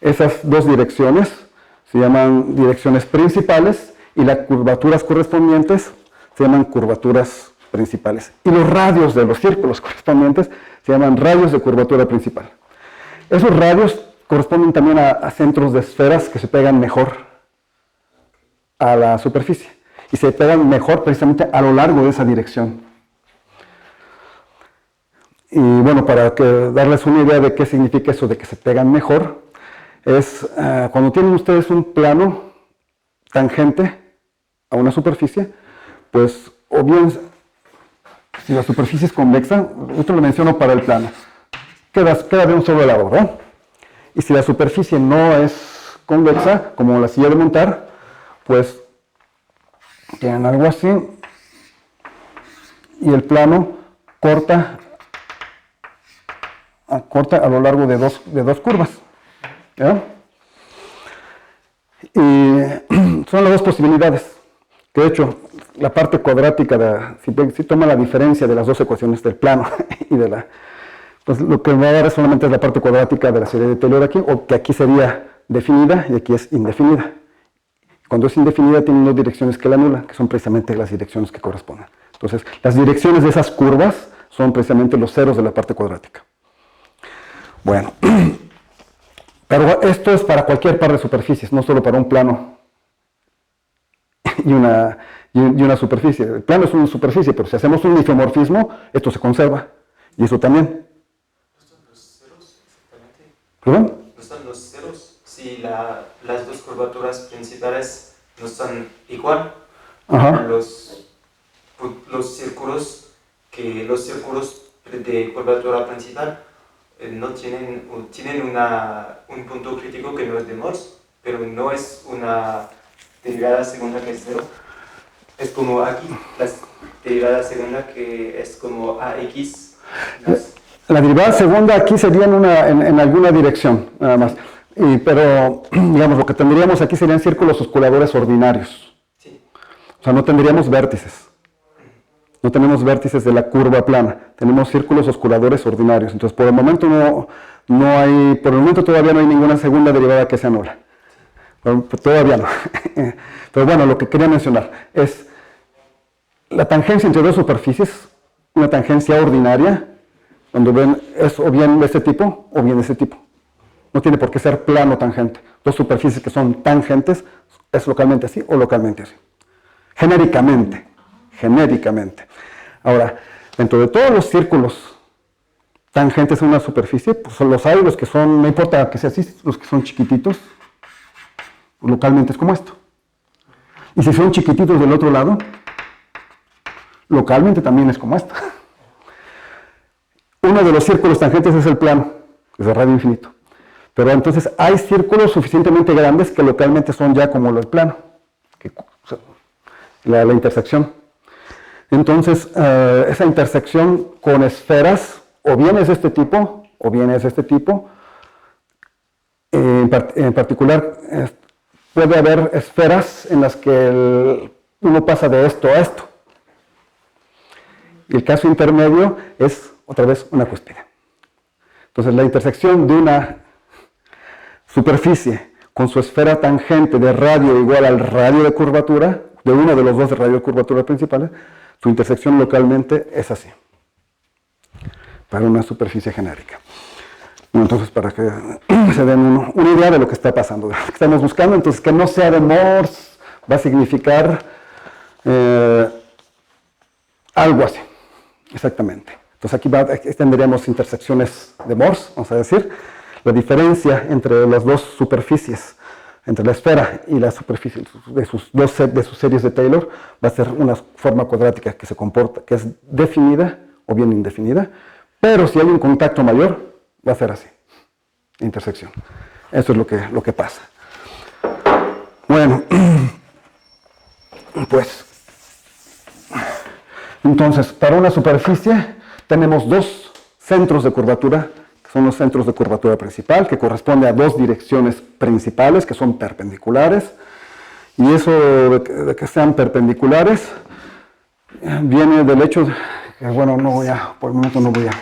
Esas dos direcciones se llaman direcciones principales y las curvaturas correspondientes se llaman curvaturas principales. Y los radios de los círculos correspondientes se llaman radios de curvatura principal. Esos radios corresponden también a centros de esferas que se pegan mejor a la superficie. Y se pegan mejor precisamente a lo largo de esa dirección Y bueno, para darles una idea de qué significa eso de que se pegan mejor, es cuando tienen ustedes un plano tangente a una superficie, pues o bien si la superficie es convexa, esto lo menciono para el plano, queda de un solo lado, ¿verdad? Y si la superficie no es convexa, como la silla de montar, pues tienen algo así y el plano corta a lo largo de dos curvas, ¿ya? Y son las dos posibilidades, que de hecho la parte cuadrática, si toma la diferencia de las dos ecuaciones del plano y pues lo que me va a dar solamente es la parte cuadrática de la serie de Taylor aquí, o que aquí sería definida y aquí es indefinida. Cuando es indefinida tiene dos direcciones que la anulan, que son precisamente las direcciones que corresponden. Entonces, las direcciones de esas curvas son precisamente los ceros de la parte cuadrática. Bueno, pero esto es para cualquier par de superficies, no solo para un plano y una superficie. El plano es una superficie, pero si hacemos un isomorfismo, esto se conserva. Y eso también. ¿No están los ceros exactamente? ¿Perdón? ¿No están los ceros si las dos curvaturas principales no están igual? Ajá. Los círculos de curvatura principal no tienen un punto crítico que no es de Morse, pero no es una derivada segunda que es cero. Es como aquí, la derivada segunda que es como AX. La derivada segunda aquí sería en alguna dirección, nada más. Pero, digamos, lo que tendríamos aquí serían círculos osculadores ordinarios. Sí. O sea, no tendríamos vértices. No tenemos vértices de la curva plana. Tenemos círculos osculadores ordinarios. Entonces, por el momento por el momento todavía no hay ninguna segunda derivada que sea nula. Todavía no. Pero bueno, lo que quería mencionar es la tangencia entre dos superficies, una tangencia ordinaria, donde ven es o bien de este tipo o bien de este tipo. No tiene por qué ser plano tangente. Dos superficies que son tangentes es localmente así o localmente así. Genéricamente. Ahora, dentro de todos los círculos tangentes en una superficie, pues los hay los que son, no importa que sea así, los que son chiquititos, localmente es como esto. Y si son chiquititos del otro lado, localmente también es como esto. Uno de los círculos tangentes es el plano, que es de radio infinito. Pero entonces hay círculos suficientemente grandes que localmente son ya como el plano, la intersección. Entonces, esa intersección con esferas, o bien es de este tipo, o bien es de este tipo. En particular, puede haber esferas en las que uno pasa de esto a esto. Y el caso intermedio es, otra vez, una cúspide. Entonces, la intersección de una superficie con su esfera tangente de radio igual al radio de curvatura, de uno de los dos de radio de curvatura principales, su intersección localmente es así, para una superficie genérica. Bueno, entonces, para que se den una idea de lo que está pasando, de lo que estamos buscando, entonces que no sea de Morse va a significar algo así, exactamente. Entonces aquí tendríamos intersecciones de Morse, vamos a decir. La diferencia entre las dos superficies, entre la esfera y la superficie de sus series de Taylor, va a ser una forma cuadrática que se comporta, que es definida o bien indefinida, pero si hay un contacto mayor, va a ser así, intersección. Eso es lo que pasa. Bueno, pues, entonces, para una superficie tenemos dos centros de curvatura, que son los centros de curvatura principal, que corresponde a dos direcciones principales, que son perpendiculares, y eso de que sean perpendiculares viene del hecho de que, bueno, por el momento no voy a...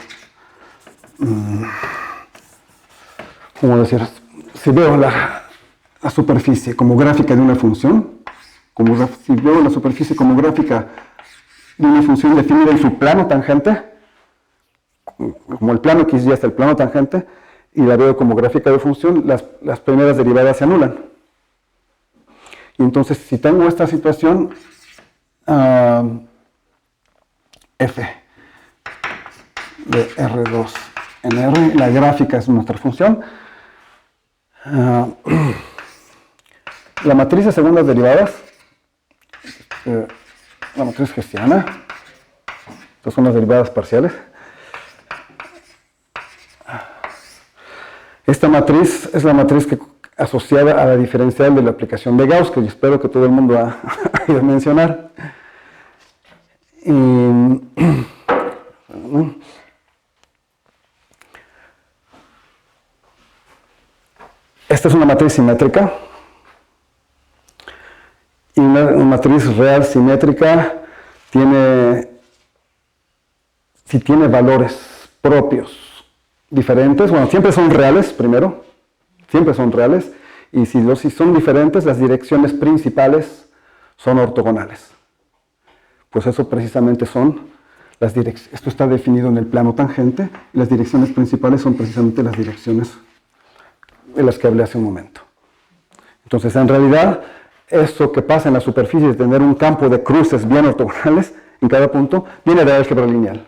¿Cómo decir? Si veo la superficie como gráfica de una función, si veo la superficie como gráfica de una función definida en su plano tangente, como el plano X ya está el plano tangente, y la veo como gráfica de función, las primeras derivadas se anulan. Y entonces, si tengo esta situación, f de R2 en R. La gráfica es nuestra función. La matriz de segundas derivadas, la matriz hessiana, estas son las derivadas parciales. Esta matriz es la matriz asociada a la diferencial de la aplicación de Gauss, que yo espero que todo el mundo ha ido a mencionar. Esta es una matriz simétrica. Y una matriz real simétrica si tiene valores propios diferentes, bueno, siempre son reales primero, siempre son reales, y si son diferentes, las direcciones principales son ortogonales. Pues eso precisamente son las direcciones, esto está definido en el plano tangente, y las direcciones principales son precisamente las direcciones de las que hablé hace un momento. Entonces, en realidad, eso que pasa en la superficie de tener un campo de cruces bien ortogonales en cada punto, viene de álgebra lineal.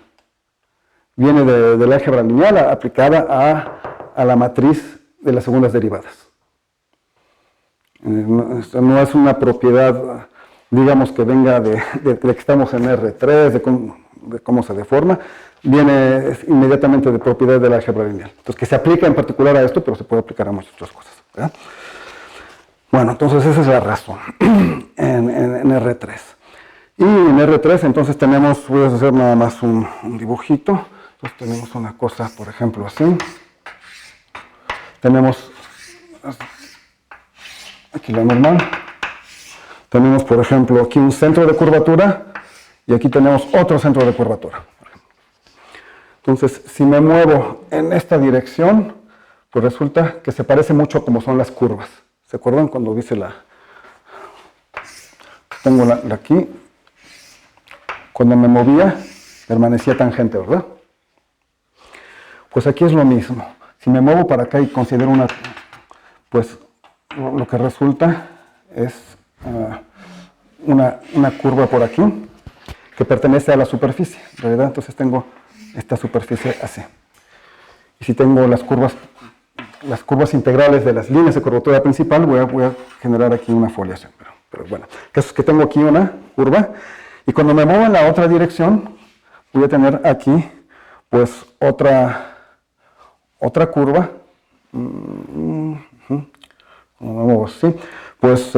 Viene de la álgebra lineal aplicada a la matriz de las segundas derivadas. No es una propiedad, digamos, que venga de que estamos en R3, de cómo se deforma, viene inmediatamente de propiedad de la álgebra lineal. Entonces, que se aplica en particular a esto, pero se puede aplicar a muchas otras cosas, ¿verdad? Bueno, entonces esa es la razón en R3. Y en R3 entonces tenemos, voy a hacer nada más un dibujito. Entonces tenemos una cosa, por ejemplo, así. Tenemos aquí la normal. Tenemos, por ejemplo, aquí un centro de curvatura y aquí tenemos otro centro de curvatura. Entonces, si me muevo en esta dirección, pues resulta que se parece mucho a cómo son las curvas. ¿Se acuerdan cuando dice tengo la aquí? Cuando me movía, permanecía tangente, ¿verdad? Pues aquí es lo mismo. Si me muevo para acá y considero pues lo que resulta es una curva por aquí que pertenece a la superficie, ¿verdad? Entonces tengo esta superficie así. Y si tengo las curvas integrales de las líneas de curvatura principal, voy a generar aquí una foliación. Pero bueno, el caso es que tengo aquí una curva, y cuando me muevo en la otra dirección, voy a tener aquí, pues, otra curva. Cuando me muevo así, pues,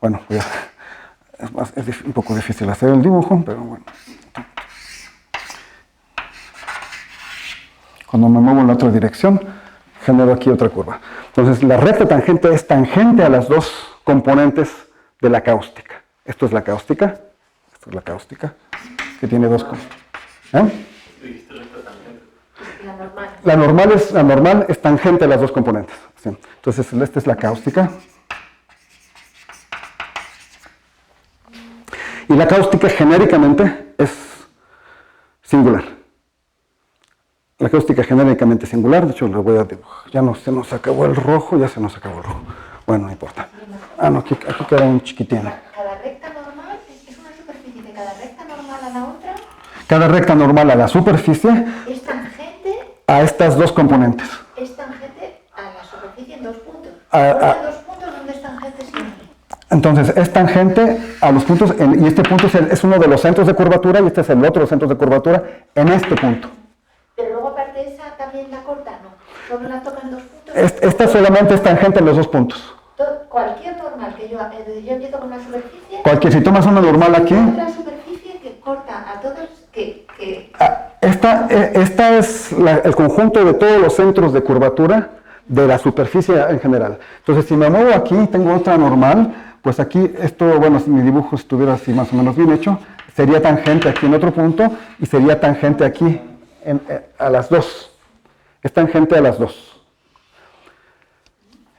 bueno, es un poco difícil hacer el dibujo, pero bueno. Cuando me muevo en la otra dirección, genero aquí otra curva. Entonces, la recta tangente es tangente a las dos componentes de la cáustica. Esto es la cáustica, que tiene dos componentes. La normal es tangente a las dos componentes. ¿Sí? Entonces, esta es la cáustica. Y la cáustica genéricamente es singular. La cáustica genéricamente singular, de hecho lo voy a dibujar. Ya no se nos acabó el rojo, Bueno, no importa. No, aquí queda un chiquitín. Cada recta normal es una superficie de cada recta normal a la otra. Cada recta normal a la superficie Es tangente a estas dos componentes. Es tangente a la superficie en dos puntos. En dos puntos donde es tangente siempre. Entonces, es tangente a los puntos, y este punto es uno de los centros de curvatura, y este es el otro centro de curvatura, en este punto. Pero luego aparte de esa también la corta, ¿no? Solo la tocan dos puntos. Esta solamente es tangente en los dos puntos. Cualquier normal que yo empiezo con una superficie. Si tomas una normal aquí. Otra superficie que corta a todos, Esta es el conjunto de todos los centros de curvatura de la superficie en general. Entonces, si me muevo aquí, tengo otra normal, pues aquí esto, bueno, si mi dibujo estuviera así más o menos bien hecho, sería tangente aquí en otro punto y sería tangente aquí a las dos. Es tangente a las dos.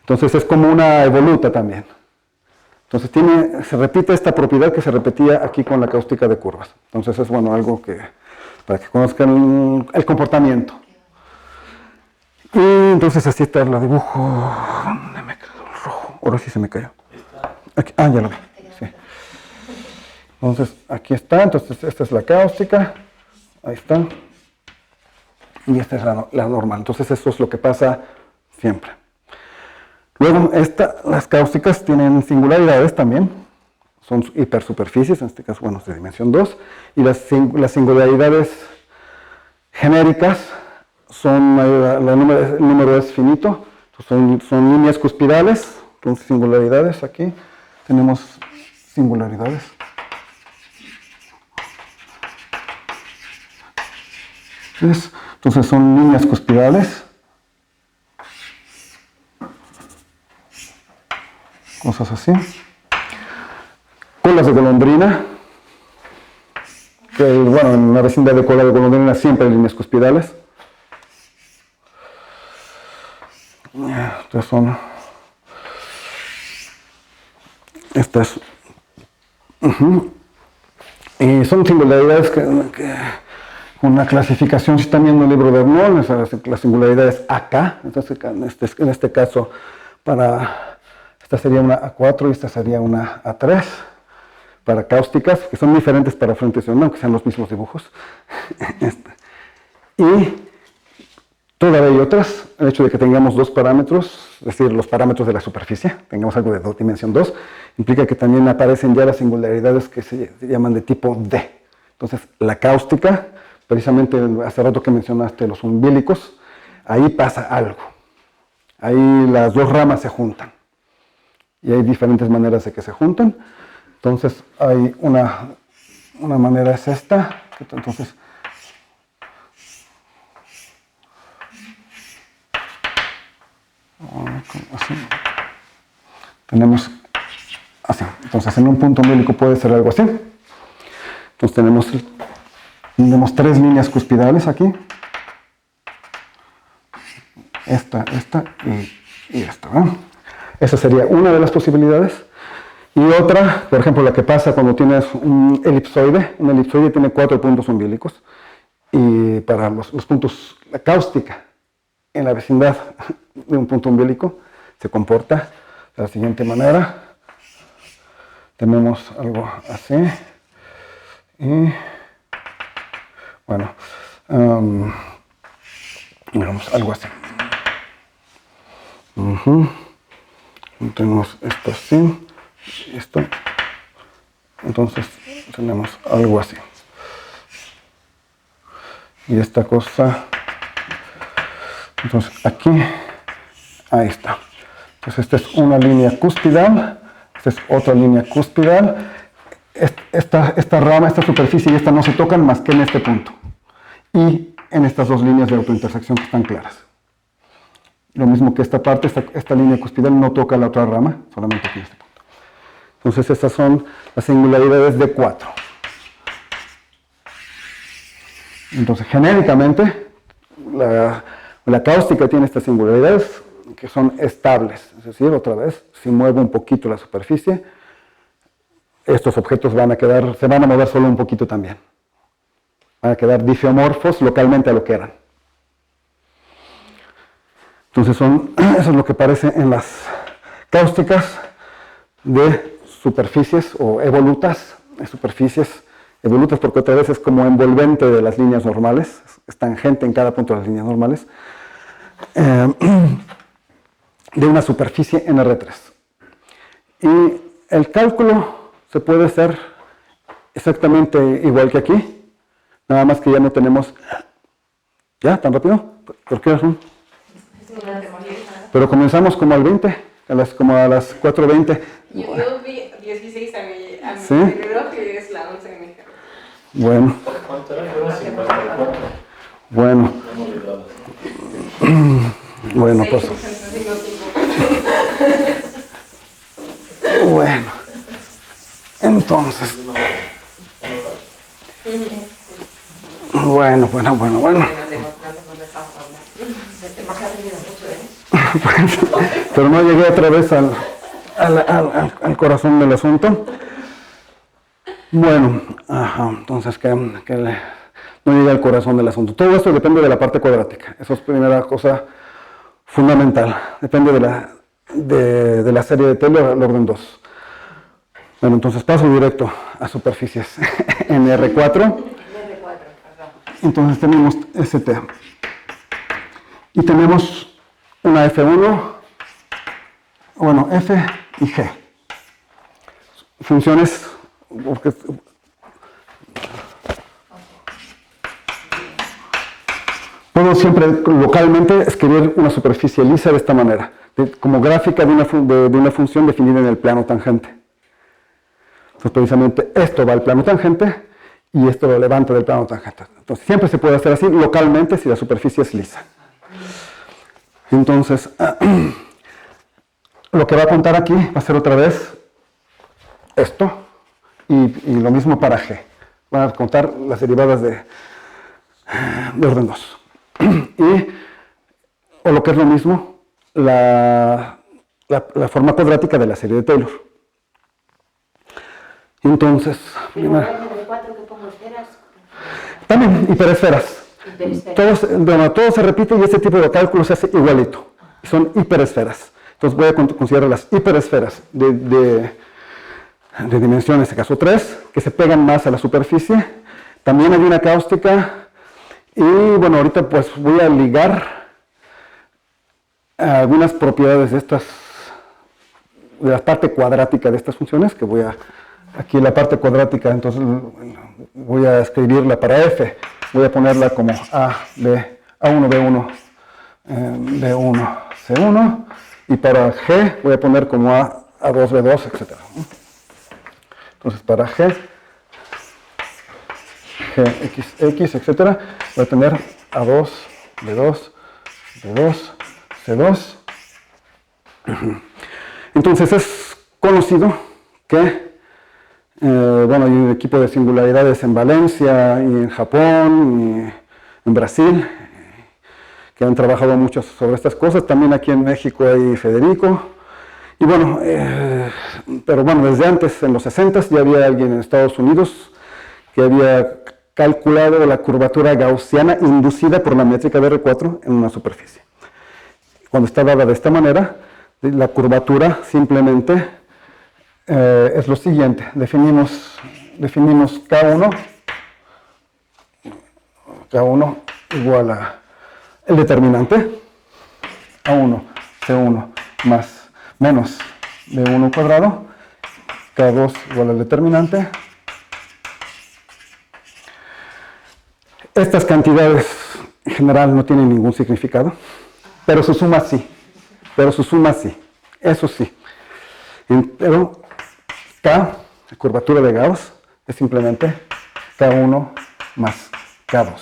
Entonces es como una evoluta también. Entonces se repite esta propiedad que se repetía aquí con la cáustica de curvas. Entonces es bueno algo para que conozcan el comportamiento. Y entonces así está el dibujo. ¿Dónde me quedó el rojo? Ahora sí se me cayó. Aquí, ya lo vi. Sí. Entonces aquí está. Entonces esta es la cáustica. Ahí está. y esta es la normal. Entonces eso es lo que pasa siempre. Luego, las cáusticas tienen singularidades también, son hipersuperficies, en este caso, bueno, es de dimensión 2, y las singularidades genéricas son, el número es finito, son líneas cuspidales, entonces singularidades aquí, tenemos singularidades. Entonces son líneas cuspidales, cosas así. Colas de golondrina, que bueno, en la vecindad de cola de golondrina siempre hay líneas cuspidales. Estas son, y son singularidades que una clasificación, si están viendo el libro de Arnold, la singularidad es AK, entonces en este caso esta sería una A4 y esta sería una A3, para cáusticas, que son diferentes para frentes de onda, aunque sean los mismos dibujos. Y todavía hay otras, el hecho de que tengamos dos parámetros, es decir, los parámetros de la superficie, tengamos algo de dimensión 2, implica que también aparecen ya las singularidades que se llaman de tipo D. Entonces, la cáustica, precisamente hace rato que mencionaste los umbílicos, ahí pasa algo. Ahí las dos ramas se juntan. Y hay diferentes maneras de que se juntan. Entonces, hay una manera es esta. Entonces, así. Tenemos así. Entonces, en un punto umbílico puede ser algo así. Entonces, tenemos tres líneas cuspidales aquí. Esta y esta, ¿verdad? Esa sería una de las posibilidades. Y otra, por ejemplo, la que pasa cuando tienes un elipsoide tiene 4 puntos umbílicos. Y para los puntos, la cáustica en la vecindad de un punto umbilico se comporta de la siguiente manera. Tenemos algo así. Y bueno, digamos algo así. Tenemos esto así, esto. Entonces tenemos algo así. Y esta cosa, entonces aquí, ahí está. Entonces esta es una línea cuspidal, esta es otra línea cuspidal. Esta rama, esta superficie y esta no se tocan más que en este punto. Y en estas dos líneas de autointersección que están claras. Lo mismo que esta parte, esta línea cuspidal no toca la otra rama, solamente aquí en este punto. Entonces estas son las singularidades de 4. Entonces genéricamente la cáustica tiene estas singularidades que son estables, es decir, otra vez, si muevo un poquito la superficie, estos objetos se van a mover solo un poquito también. Van a quedar difeomorfos localmente a lo que eran. Entonces eso es lo que aparece en las cáusticas de superficies o evolutas, superficies evolutas porque otra vez es como envolvente de las líneas normales, es tangente en cada punto de las líneas normales, de una superficie en R3. Y el cálculo se puede hacer exactamente igual que aquí, nada más que ya no tenemos... ¿Ya? ¿Tan rápido? ¿Por qué razón? Pero comenzamos como al 20, como a las 4:20. Yo vi 16 a mi ¿Sí? reloj y es la 11 de mi reloj. Bueno. ¿Cuánto era? Fueron 54. Bueno. Bueno, pues. Bueno. Entonces. Bueno. Pero no llegué otra vez al corazón del asunto. Bueno, entonces no llegué al corazón del asunto. Todo esto depende de la parte cuadrática. Eso es primera cosa fundamental. Depende de la serie de Taylor al orden 2. Bueno, entonces paso directo a superficies en R4. R4, perdón. Entonces tenemos ST. Y tenemos una F1, bueno, F y G. Funciones, puedo siempre localmente escribir una superficie lisa de esta manera, como gráfica de una función definida en el plano tangente. Entonces, precisamente esto va al plano tangente y esto lo levanta del plano tangente. Entonces, siempre se puede hacer así localmente si la superficie es lisa. Entonces, lo que va a contar aquí va a ser otra vez esto y lo mismo para G. Van a contar las derivadas de orden 2. O lo que es lo mismo, la forma cuadrática de la serie de Taylor. Entonces, Pero de 4 que pongo esferas. también hiperesferas. Todo se repite y este tipo de cálculos se hace igualito. Son hiperesferas. Entonces voy a considerar las hiperesferas de dimensión, en este caso 3, que se pegan más a la superficie. También hay una cáustica. Y bueno, ahorita pues voy a ligar algunas propiedades de la parte cuadrática de estas funciones, que voy a, aquí la parte cuadrática, entonces voy a escribirla para F, voy a ponerla como A1, B1, B1, C1, y para G voy a poner como A2, B2, etc. Entonces para G, X, etc., voy a tener A2, B2, B2, C2. Entonces es conocido que, bueno, hay un equipo de singularidades en Valencia y en Japón y en Brasil que han trabajado mucho sobre estas cosas. También aquí en México hay Federico. Y bueno, pero bueno, desde antes, en los 60s, ya había alguien en Estados Unidos que había calculado la curvatura gaussiana inducida por la métrica de R4 en una superficie. Cuando está dada de esta manera, la curvatura simplemente es lo siguiente. Definimos K1 igual a el determinante, A1, C1 más menos B1 cuadrado, K2 igual al determinante. Estas cantidades en general no tienen ningún significado, pero su suma sí. Eso sí. Pero K, la curvatura de Gauss, es simplemente K1 más K2.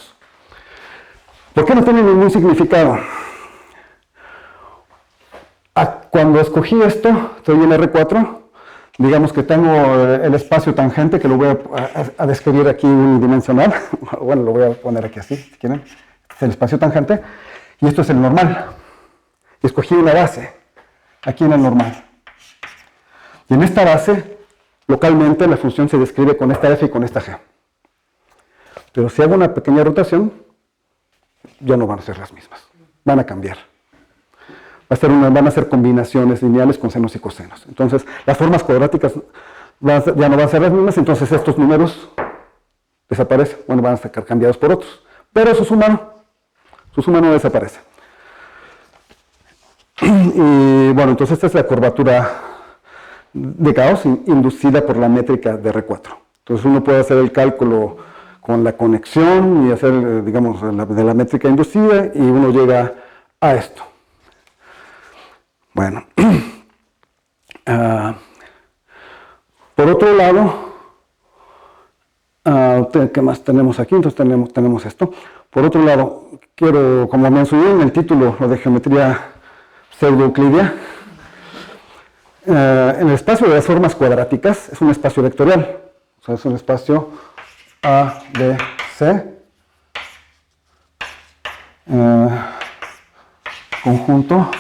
¿Por qué no tiene ningún significado? Cuando escogí esto, estoy en R4, digamos que tengo el espacio tangente, que lo voy a describir aquí unidimensional. Bueno, lo voy a poner aquí así, si quieren. Este es el espacio tangente, y esto es el normal. Y escogí una base, aquí en el normal. Y en esta base, localmente, la función se describe con esta f y con esta g. Pero si hago una pequeña rotación, ya no van a ser las mismas. Van a cambiar. Van a ser combinaciones lineales con senos y cosenos. Entonces, las formas cuadráticas ya no van a ser las mismas, entonces estos números desaparecen. Bueno, van a ser cambiados por otros. Pero su suma no desaparece. Y bueno, entonces esta es la curvatura de Gauss inducida por la métrica de R4. Entonces uno puede hacer el cálculo con la conexión y hacer, digamos, de la métrica inducida, y uno llega a esto. Bueno, por otro lado, ¿qué más tenemos aquí? Entonces tenemos esto. Por otro lado, quiero, como mencioné en el título, lo de geometría pseudo-euclidia, en el espacio de las formas cuadráticas es un espacio vectorial. O sea, es un espacio A, B, C, conjunto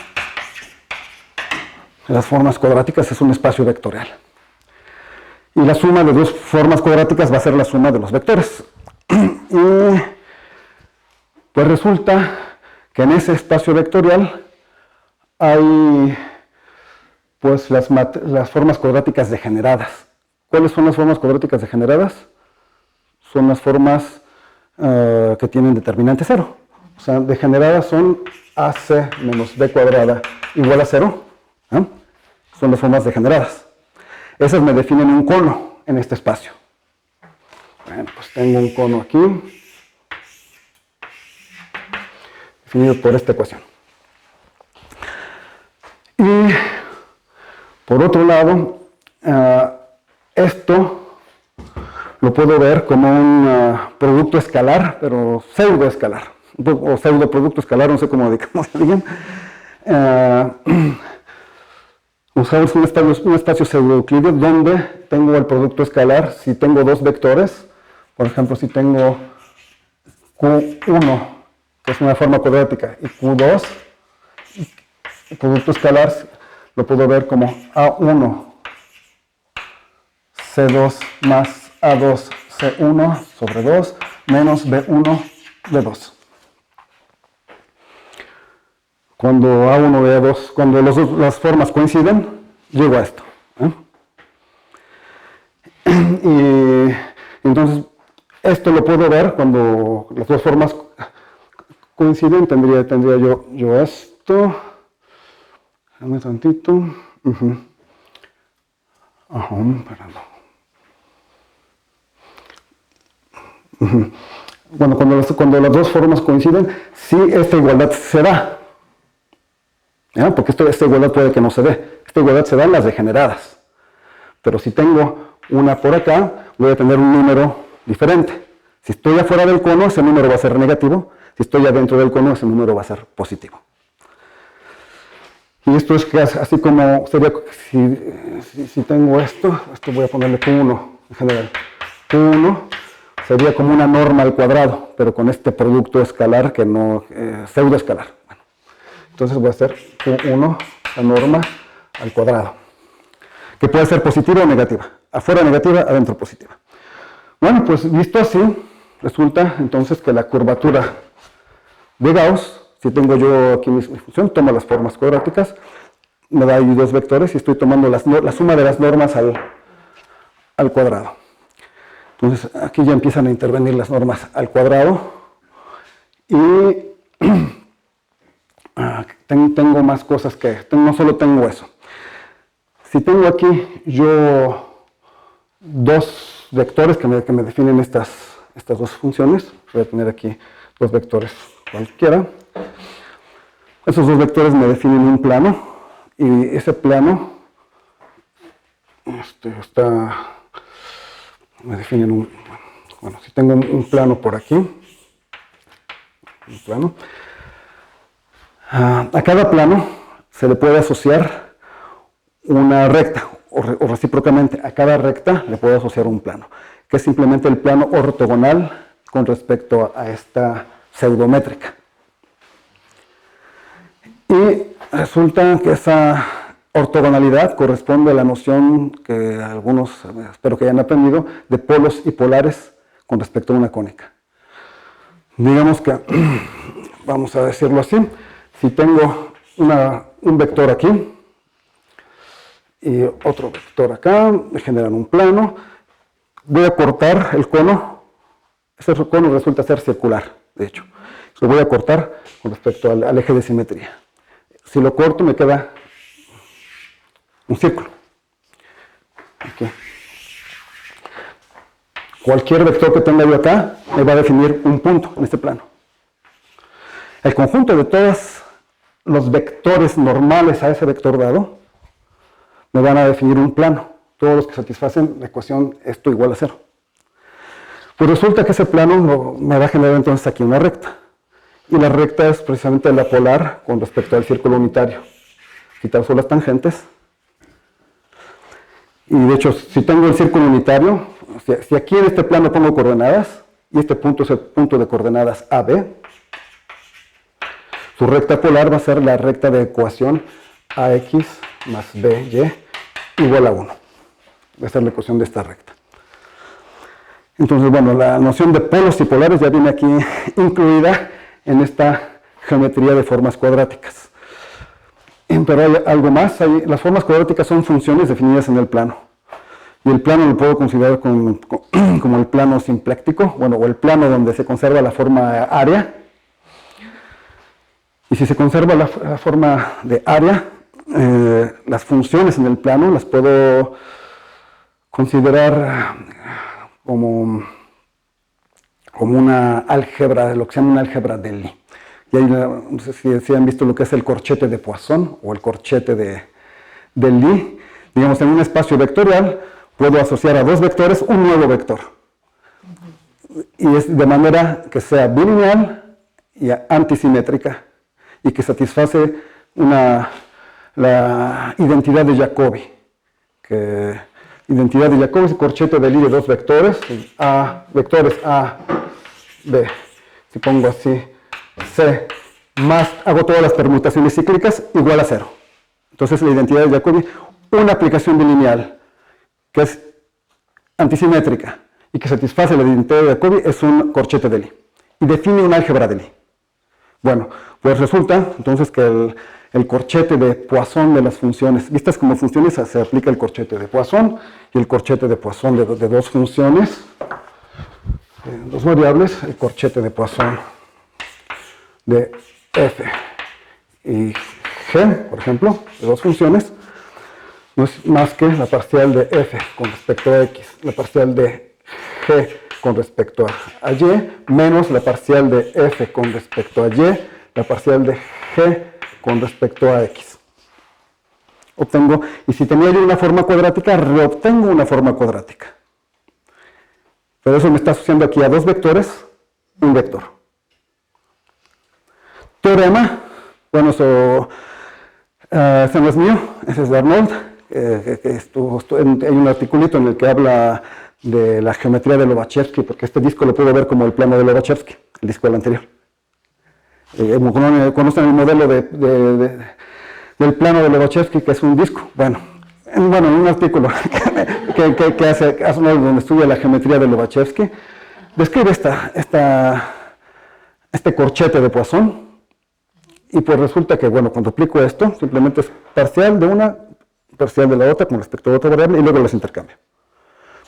de las formas cuadráticas es un espacio vectorial. Y la suma de dos formas cuadráticas va a ser la suma de los vectores. Y pues resulta que en ese espacio vectorial hay pues las formas cuadráticas degeneradas. ¿Cuáles son las formas cuadráticas degeneradas? Son las formas que tienen determinante cero. O sea, degeneradas son AC menos B cuadrada igual a 0. ¿Eh? Son las formas degeneradas. Esas me definen un cono en este espacio. Bueno, pues tengo un cono aquí, definido por esta ecuación. Y por otro lado, esto lo puedo ver como un producto escalar, pero pseudo escalar, o pseudo producto escalar, no sé cómo se digan. Usamos un espacio pseudo-euclídeo donde tengo el producto escalar. Si tengo dos vectores, por ejemplo, si tengo Q1, que es una forma cuadrática, y Q2, el producto escalar lo puedo ver como A1 C2 más A2 C1 sobre 2 menos B1 B2. Cuando A1 y A2, cuando las formas coinciden, llego a esto. Y entonces, esto lo puedo ver cuando las dos formas coinciden. Tendría yo esto. Dame tantito. Bueno, cuando las dos formas coinciden, sí, esta igualdad se da. ¿Ya? Porque esta igualdad puede que no se dé. Esta igualdad se da en las degeneradas. Pero si tengo una por acá, voy a tener un número diferente. Si estoy afuera del cono, ese número va a ser negativo. Si estoy adentro del cono, ese número va a ser positivo. Y esto es así como sería, si tengo esto voy a ponerle Q1 en general. Q1 sería como una norma al cuadrado, pero con este producto escalar que no, pseudoescalar. Bueno, entonces voy a hacer Q1, la norma al cuadrado, que puede ser positiva o negativa. Afuera negativa, adentro positiva. Bueno, pues visto así, resulta entonces que la curvatura de Gauss, si tengo yo aquí mi función, tomo las formas cuadráticas, me da ahí dos vectores y estoy tomando la suma de las normas al cuadrado. Entonces aquí ya empiezan a intervenir las normas al cuadrado y tengo más cosas no solo tengo eso. Si tengo aquí yo dos vectores que me definen estas dos funciones, voy a tener aquí dos vectores cualquiera. Esos dos vectores me definen un plano y ese plano me definen bueno, si tengo un plano por aquí, un plano, a cada plano se le puede asociar una recta, o recíprocamente, a cada recta le puedo asociar un plano, que es simplemente el plano ortogonal con respecto a esta pseudométrica. Y resulta que esa ortogonalidad corresponde a la noción que algunos, espero que hayan aprendido, de polos y polares con respecto a una cónica. Digamos que, vamos a decirlo así, si tengo un vector aquí y otro vector acá, me generan un plano, voy a cortar el cono, ese cono resulta ser circular, de hecho. Lo voy a cortar con respecto al eje de simetría. Si lo corto me queda un círculo. Aquí. Cualquier vector que tenga yo acá me va a definir un punto en este plano. El conjunto de todos los vectores normales a ese vector dado me van a definir un plano. Todos los que satisfacen la ecuación esto igual a 0. Pues resulta que ese plano me va a generar entonces aquí una recta. Y la recta es precisamente la polar con respecto al círculo unitario. Quitar solo las tangentes. Y de hecho, si tengo el círculo unitario, si aquí en este plano pongo coordenadas, y este punto es el punto de coordenadas AB, su recta polar va a ser la recta de ecuación AX más BY igual a 1. Va a ser la ecuación de esta recta. Entonces, bueno, la noción de polos y polares ya viene aquí incluida en esta geometría de formas cuadráticas. Pero hay algo más, las formas cuadráticas son funciones definidas en el plano. Y el plano lo puedo considerar como el plano simpléctico, bueno, o el plano donde se conserva la forma área. Y si se conserva la forma de área, las funciones en el plano las puedo considerar como una álgebra, lo que se llama una álgebra de Lie. Y ahí, no sé si han visto lo que es el corchete de Poisson o el corchete de Lie. Digamos, en un espacio vectorial puedo asociar a dos vectores un nuevo vector. Y es de manera que sea bilineal y antisimétrica y que satisface la identidad de Jacobi. Identidad de Jacobi es el corchete de Lie de dos vectores, vectores A, B. Si pongo así, C, más, hago todas las permutaciones cíclicas, igual a 0. Entonces la identidad de Jacobi, una aplicación bilineal que es antisimétrica y que satisface la identidad de Jacobi, es un corchete de Lie. Y define una álgebra de Lie. Bueno, pues resulta entonces que el corchete de Poisson de las funciones, vistas como funciones, se aplica el corchete de Poisson y el corchete de Poisson de dos funciones, dos variables, el corchete de Poisson de f y g, por ejemplo, de dos funciones, no es más que la parcial de f con respecto a x, la parcial de g con respecto a y, menos la parcial de f con respecto a y, la parcial de g con respecto a x. Obtengo, y si tenía yo una forma cuadrática, reobtengo una forma cuadrática. Pero eso me está asociando aquí a dos vectores, un vector. Teorema, bueno, eso ese no es mío, ese es de Arnold, hay un articulito en el que habla de la geometría de Lobachevsky, porque este disco lo puedo ver como el plano de Lobachevsky, el disco del anterior. Conocen el modelo del plano de Lobachevsky, que es un disco. Bueno, en un artículo que hace Arnold, donde estudia la geometría de Lobachevsky, describe este corchete de Poisson. Y pues resulta que, bueno, cuando aplico esto, simplemente es parcial de una, parcial de la otra con respecto a otra variable y luego las intercambio.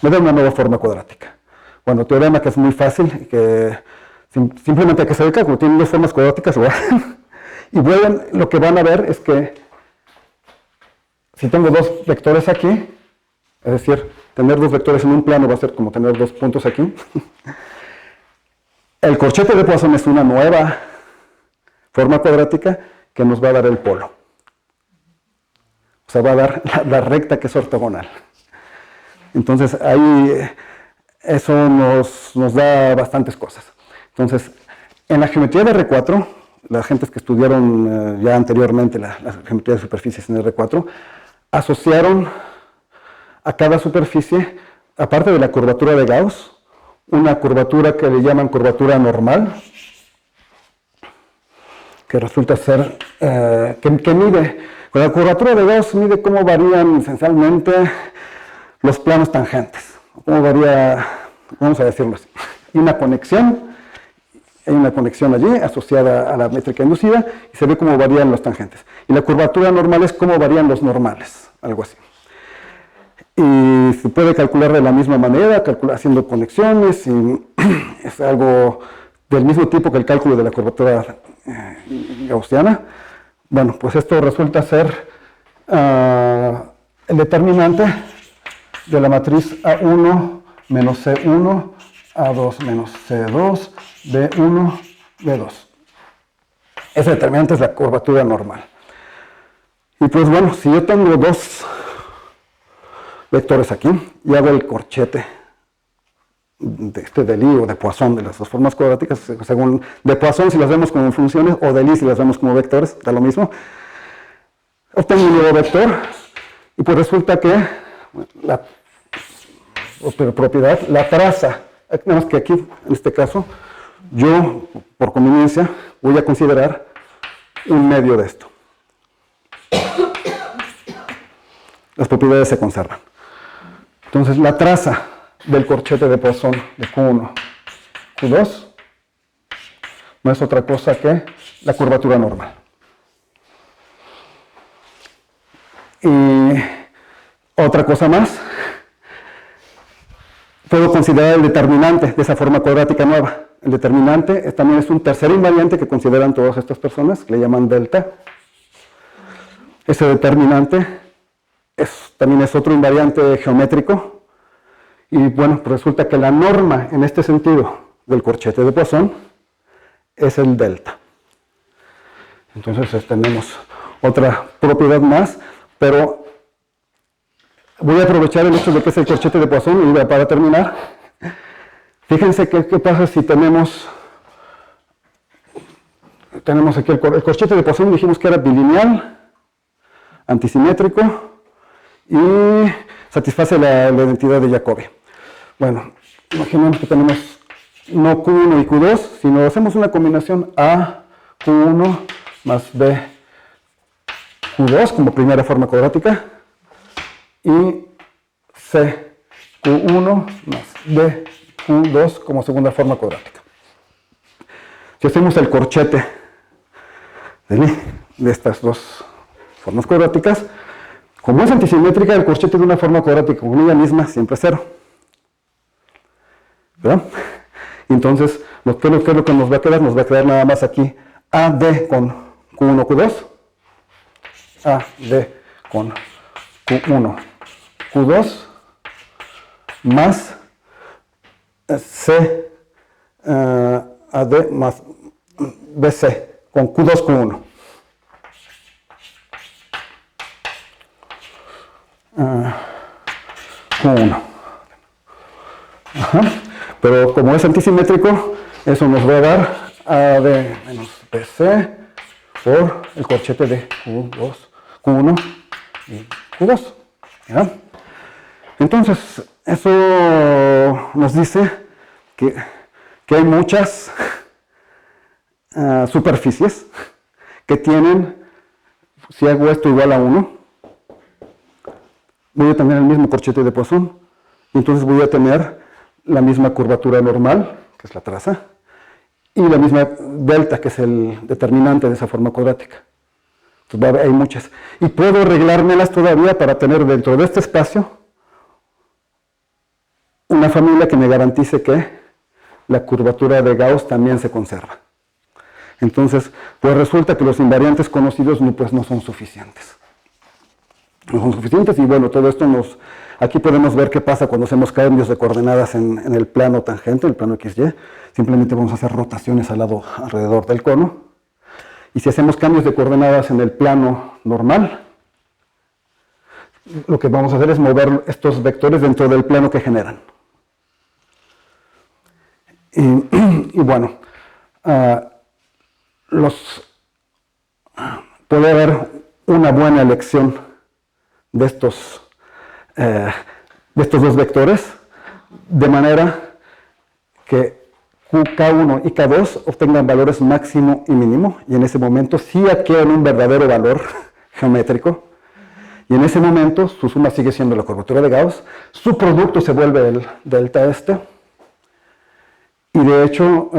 Me da una nueva forma cuadrática. Bueno, teorema que es muy fácil, que simplemente hay que saber cálculo, tienen dos formas cuadráticas, y lo que van a ver es que si tengo dos vectores aquí, es decir, tener dos vectores en un plano va a ser como tener dos puntos aquí. El corchete de Poisson es una nueva forma cuadrática que nos va a dar el polo. O sea, va a dar la recta que es ortogonal. Entonces, ahí eso nos da bastantes cosas. Entonces, en la geometría de R4, las gentes que estudiaron ya anteriormente la geometría de superficies en R4, asociaron a cada superficie, aparte de la curvatura de Gauss, una curvatura que le llaman curvatura normal, que resulta ser, que mide, con la curvatura de Gauss mide cómo varían esencialmente los planos tangentes, cómo varía, vamos a decirlo así, hay una conexión allí asociada a la métrica inducida y se ve cómo varían los tangentes. Y la curvatura normal es cómo varían los normales, algo así. Y se puede calcular de la misma manera, haciendo conexiones, y es algo del mismo tipo que el cálculo de la curvatura gaussiana. Bueno, pues esto resulta ser el determinante de la matriz A1 menos C1, A2 menos C2, B1, B2. Ese determinante es la curvatura normal. Y pues bueno, si yo tengo dos vectores aquí y hago el corchete de Lie o de Poisson de las dos formas cuadráticas, según de Poisson si las vemos como funciones o de Lie si las vemos como vectores, da lo mismo, obtengo un nuevo vector y pues resulta que la propiedad, la traza, nada más que aquí en este caso yo por conveniencia voy a considerar un medio de esto. Las propiedades se conservan. Entonces la traza del corchete de Poisson de Q1, Q2, no es otra cosa que la curvatura normal. Y otra cosa más, puedo considerar el determinante de esa forma cuadrática nueva. el determinante también es un tercer invariante que consideran todas estas personas, que le llaman delta. Ese determinante también es otro invariante geométrico. Y bueno, pues resulta que la norma en este sentido del corchete de Poisson es el delta. Entonces tenemos otra propiedad más, pero voy a aprovechar el hecho de que es el corchete de Poisson y para terminar, fíjense qué pasa si tenemos aquí el corchete de Poisson, dijimos que era bilineal, antisimétrico y satisface la identidad de Jacobi. Bueno, imaginemos que tenemos no Q1 y Q2, sino hacemos una combinación A, Q1 más B, Q2 como primera forma cuadrática y C, Q1 más B, Q2 como segunda forma cuadrática. Si hacemos el corchete de estas dos formas cuadráticas, como es antisimétrica, el corchete de una forma cuadrática con ella misma siempre es 0. ¿Verdad? Entonces, ¿qué es lo que nos va a quedar? Nos va a quedar nada más aquí AD con Q1, Q2, AD con Q1, Q2, más C, AD más BC con Q2, Q1. Q1. Ajá. Pero como es antisimétrico, eso nos va a dar AD menos BC por el corchete de Q2, Q1 y Q2. ¿Ya? Entonces, eso nos dice que hay muchas superficies que tienen, si hago esto igual a 1, voy a tener el mismo corchete de Poisson, y entonces voy a tener la misma curvatura normal, que es la traza, y la misma delta, que es el determinante de esa forma cuadrática. Entonces hay muchas. Y puedo arreglármelas todavía para tener dentro de este espacio una familia que me garantice que la curvatura de Gauss también se conserva. Entonces, pues resulta que los invariantes conocidos pues no son suficientes. No son suficientes y bueno, todo esto aquí podemos ver qué pasa cuando hacemos cambios de coordenadas en el plano tangente, el plano XY. Simplemente vamos a hacer rotaciones alrededor del cono. Y si hacemos cambios de coordenadas en el plano normal, lo que vamos a hacer es mover estos vectores dentro del plano que generan. Y bueno, puede haber una buena elección de estos dos vectores, de manera que K1 y K2 obtengan valores máximo y mínimo, y en ese momento sí adquieren un verdadero valor geométrico, y en ese momento su suma sigue siendo la curvatura de Gauss, su producto se vuelve el delta y de hecho,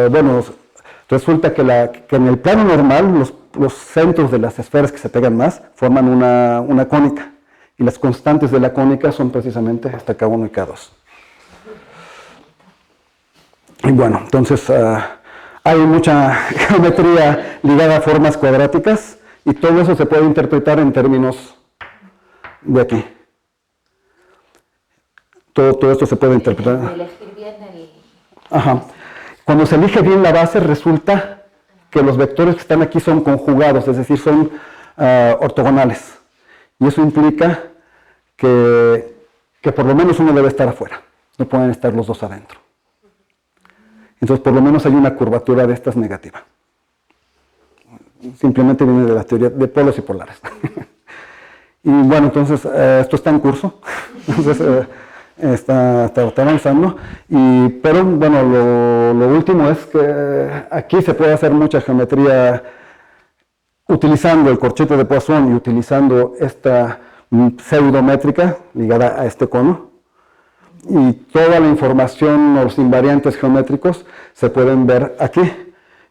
bueno, resulta que en el plano normal los centros de las esferas que se pegan más forman una cónica, y las constantes de la cónica son precisamente esta K1 y K2. Y bueno, entonces hay mucha geometría ligada a formas cuadráticas y todo eso se puede interpretar en términos de aquí. Todo esto se puede interpretar. Elegir bien el... Ajá. Cuando se elige bien la base, resulta que los vectores que están aquí son conjugados, es decir, son ortogonales. Y eso implica que por lo menos uno debe estar afuera, no pueden estar los dos adentro. Entonces, por lo menos hay una curvatura de estas negativa. Simplemente viene de la teoría de polos y polares. Y bueno, entonces, esto está en curso. Entonces, está avanzando. Pero bueno, lo último es que aquí se puede hacer mucha geometría utilizando el corchete de Poisson y utilizando esta pseudométrica ligada a este cono. Y toda la información o los invariantes geométricos se pueden ver aquí.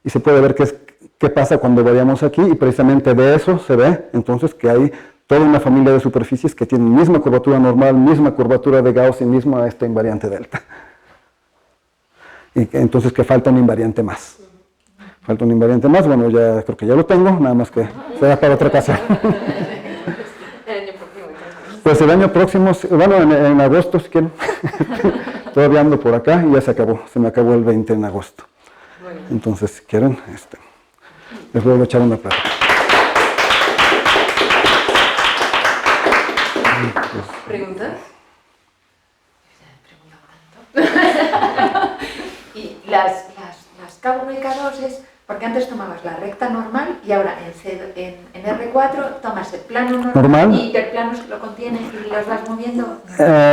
Y se puede ver qué pasa cuando variamos aquí. Y precisamente de eso se ve entonces que hay toda una familia de superficies que tienen misma curvatura normal, misma curvatura de Gauss y misma esta invariante delta. y entonces que falta un invariante más. Falta un invariante más, bueno, ya creo que ya lo tengo, nada más que será para otra ocasión. El año próximo, entonces. Pues el año próximo, bueno, en agosto, si quieren. Todavía ando por acá y ya se acabó, se me acabó el 20 en agosto. Bueno. Entonces, si quieren, les vuelvo a echar una plata. ¿Preguntas? Y las K1 y K2 es, porque antes tomabas la recta normal y ahora en R4 tomas el plano normal y el plano lo contiene y los vas moviendo.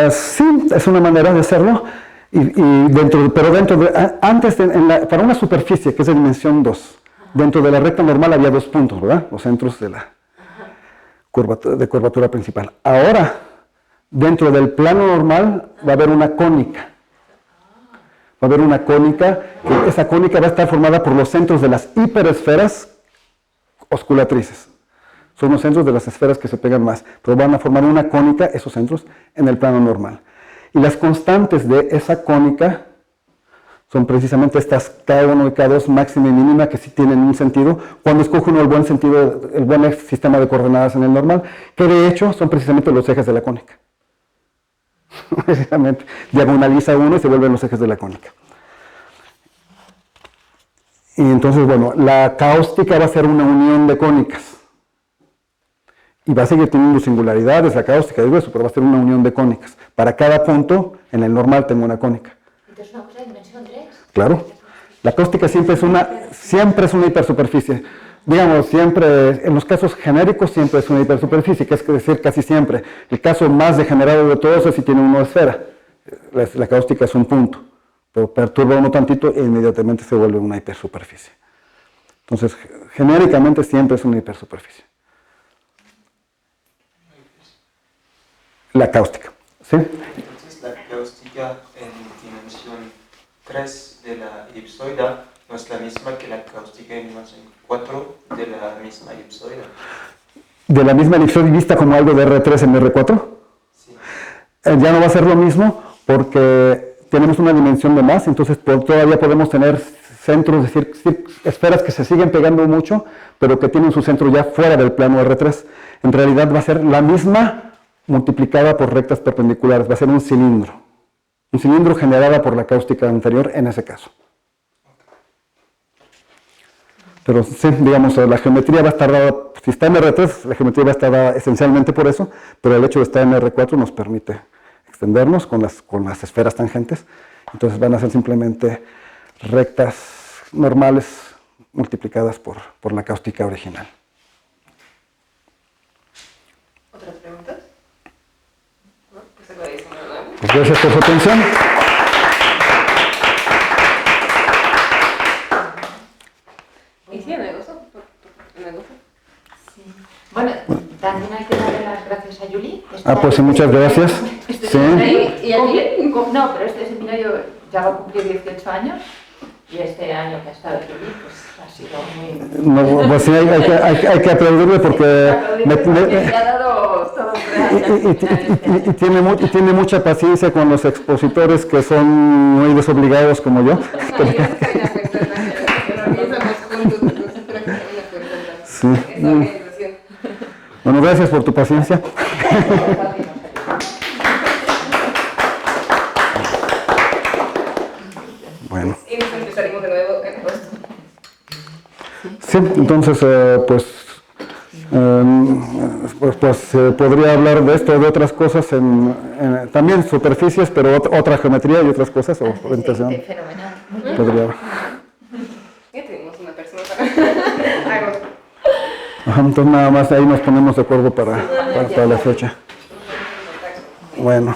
Sí, es una manera de hacerlo, para una superficie que es de dimensión 2, dentro de la recta normal había 2 puntos, ¿verdad? Los centros de la curvatura principal. Ahora, dentro del plano normal va a haber una cónica. Va a haber una cónica, que esa cónica va a estar formada por los centros de las hiperesferas osculatrices. Son los centros de las esferas que se pegan más, pero van a formar una cónica, esos centros, en el plano normal. Y las constantes de esa cónica son precisamente estas K1 y K2 máxima y mínima, que sí tienen un sentido, cuando escoge uno el buen sentido, el buen sistema de coordenadas en el normal, que de hecho son precisamente los ejes de la cónica. Precisamente, diagonaliza uno y se vuelven los ejes de la cónica. Y entonces, bueno, la cáustica va a ser una unión de cónicas. Y va a seguir teniendo singularidades, la cáustica, digo eso, pero va a ser una unión de cónicas. Para cada punto, en el normal tengo una cónica. Entonces, una cosa de dimensión 3. Claro. La cáustica siempre es una hipersuperficie. Digamos, siempre, en los casos genéricos, siempre es una hipersuperficie, que es decir, casi siempre. El caso más degenerado de todos es si tiene una esfera. La cáustica es un punto, pero perturba uno tantito e inmediatamente se vuelve una hipersuperficie. Entonces, genéricamente siempre es una hipersuperficie. La cáustica, ¿sí? Entonces, la cáustica en dimensión 3 de la elipsoida no es la misma que la cáustica en dimensión 4 de la misma elipsoida. ¿De la misma elipsoide vista como algo de R3 en R4? Sí. Ya no va a ser lo mismo porque tenemos una dimensión de más, entonces todavía podemos tener centros, es decir, esferas que se siguen pegando mucho, pero que tienen su centro ya fuera del plano R3. En realidad va a ser la misma multiplicada por rectas perpendiculares, va a ser un cilindro generado por la cáustica anterior en ese caso. Pero sí, digamos, la geometría va a estar dada, si está en R3, la geometría va a estar dada esencialmente por eso, pero el hecho de estar en R4 nos permite extendernos con las esferas tangentes, entonces van a ser simplemente rectas normales multiplicadas por la cáustica original. ¿Otras preguntas? ¿No? Pues agradecemos, ¿no? Pues gracias por su atención. Y sí, en negocio. Sí. Bueno, también hay que darle las gracias a Yuli. Pues sí, muchas gracias. Sí. ¿Y a ti? No, pero este seminario ya va a cumplir 18 años y este año que ha estado Yuli, pues ha sido muy... No, pues sí, hay que aplaudirle porque me ha dado todo un y tiene mucha paciencia con los expositores que son muy desobligados como yo. Sí. Bueno, gracias por tu paciencia. Bueno. Y nos empezaremos de nuevo en agosto. Sí, entonces, podría hablar de esto, de otras cosas, también superficies, pero otra geometría y otras cosas, o orientación. Fenomenal. Podría. Ya tenemos una persona para agosto. Ajá, entonces nada más ahí nos ponemos de acuerdo para la fecha. Bueno.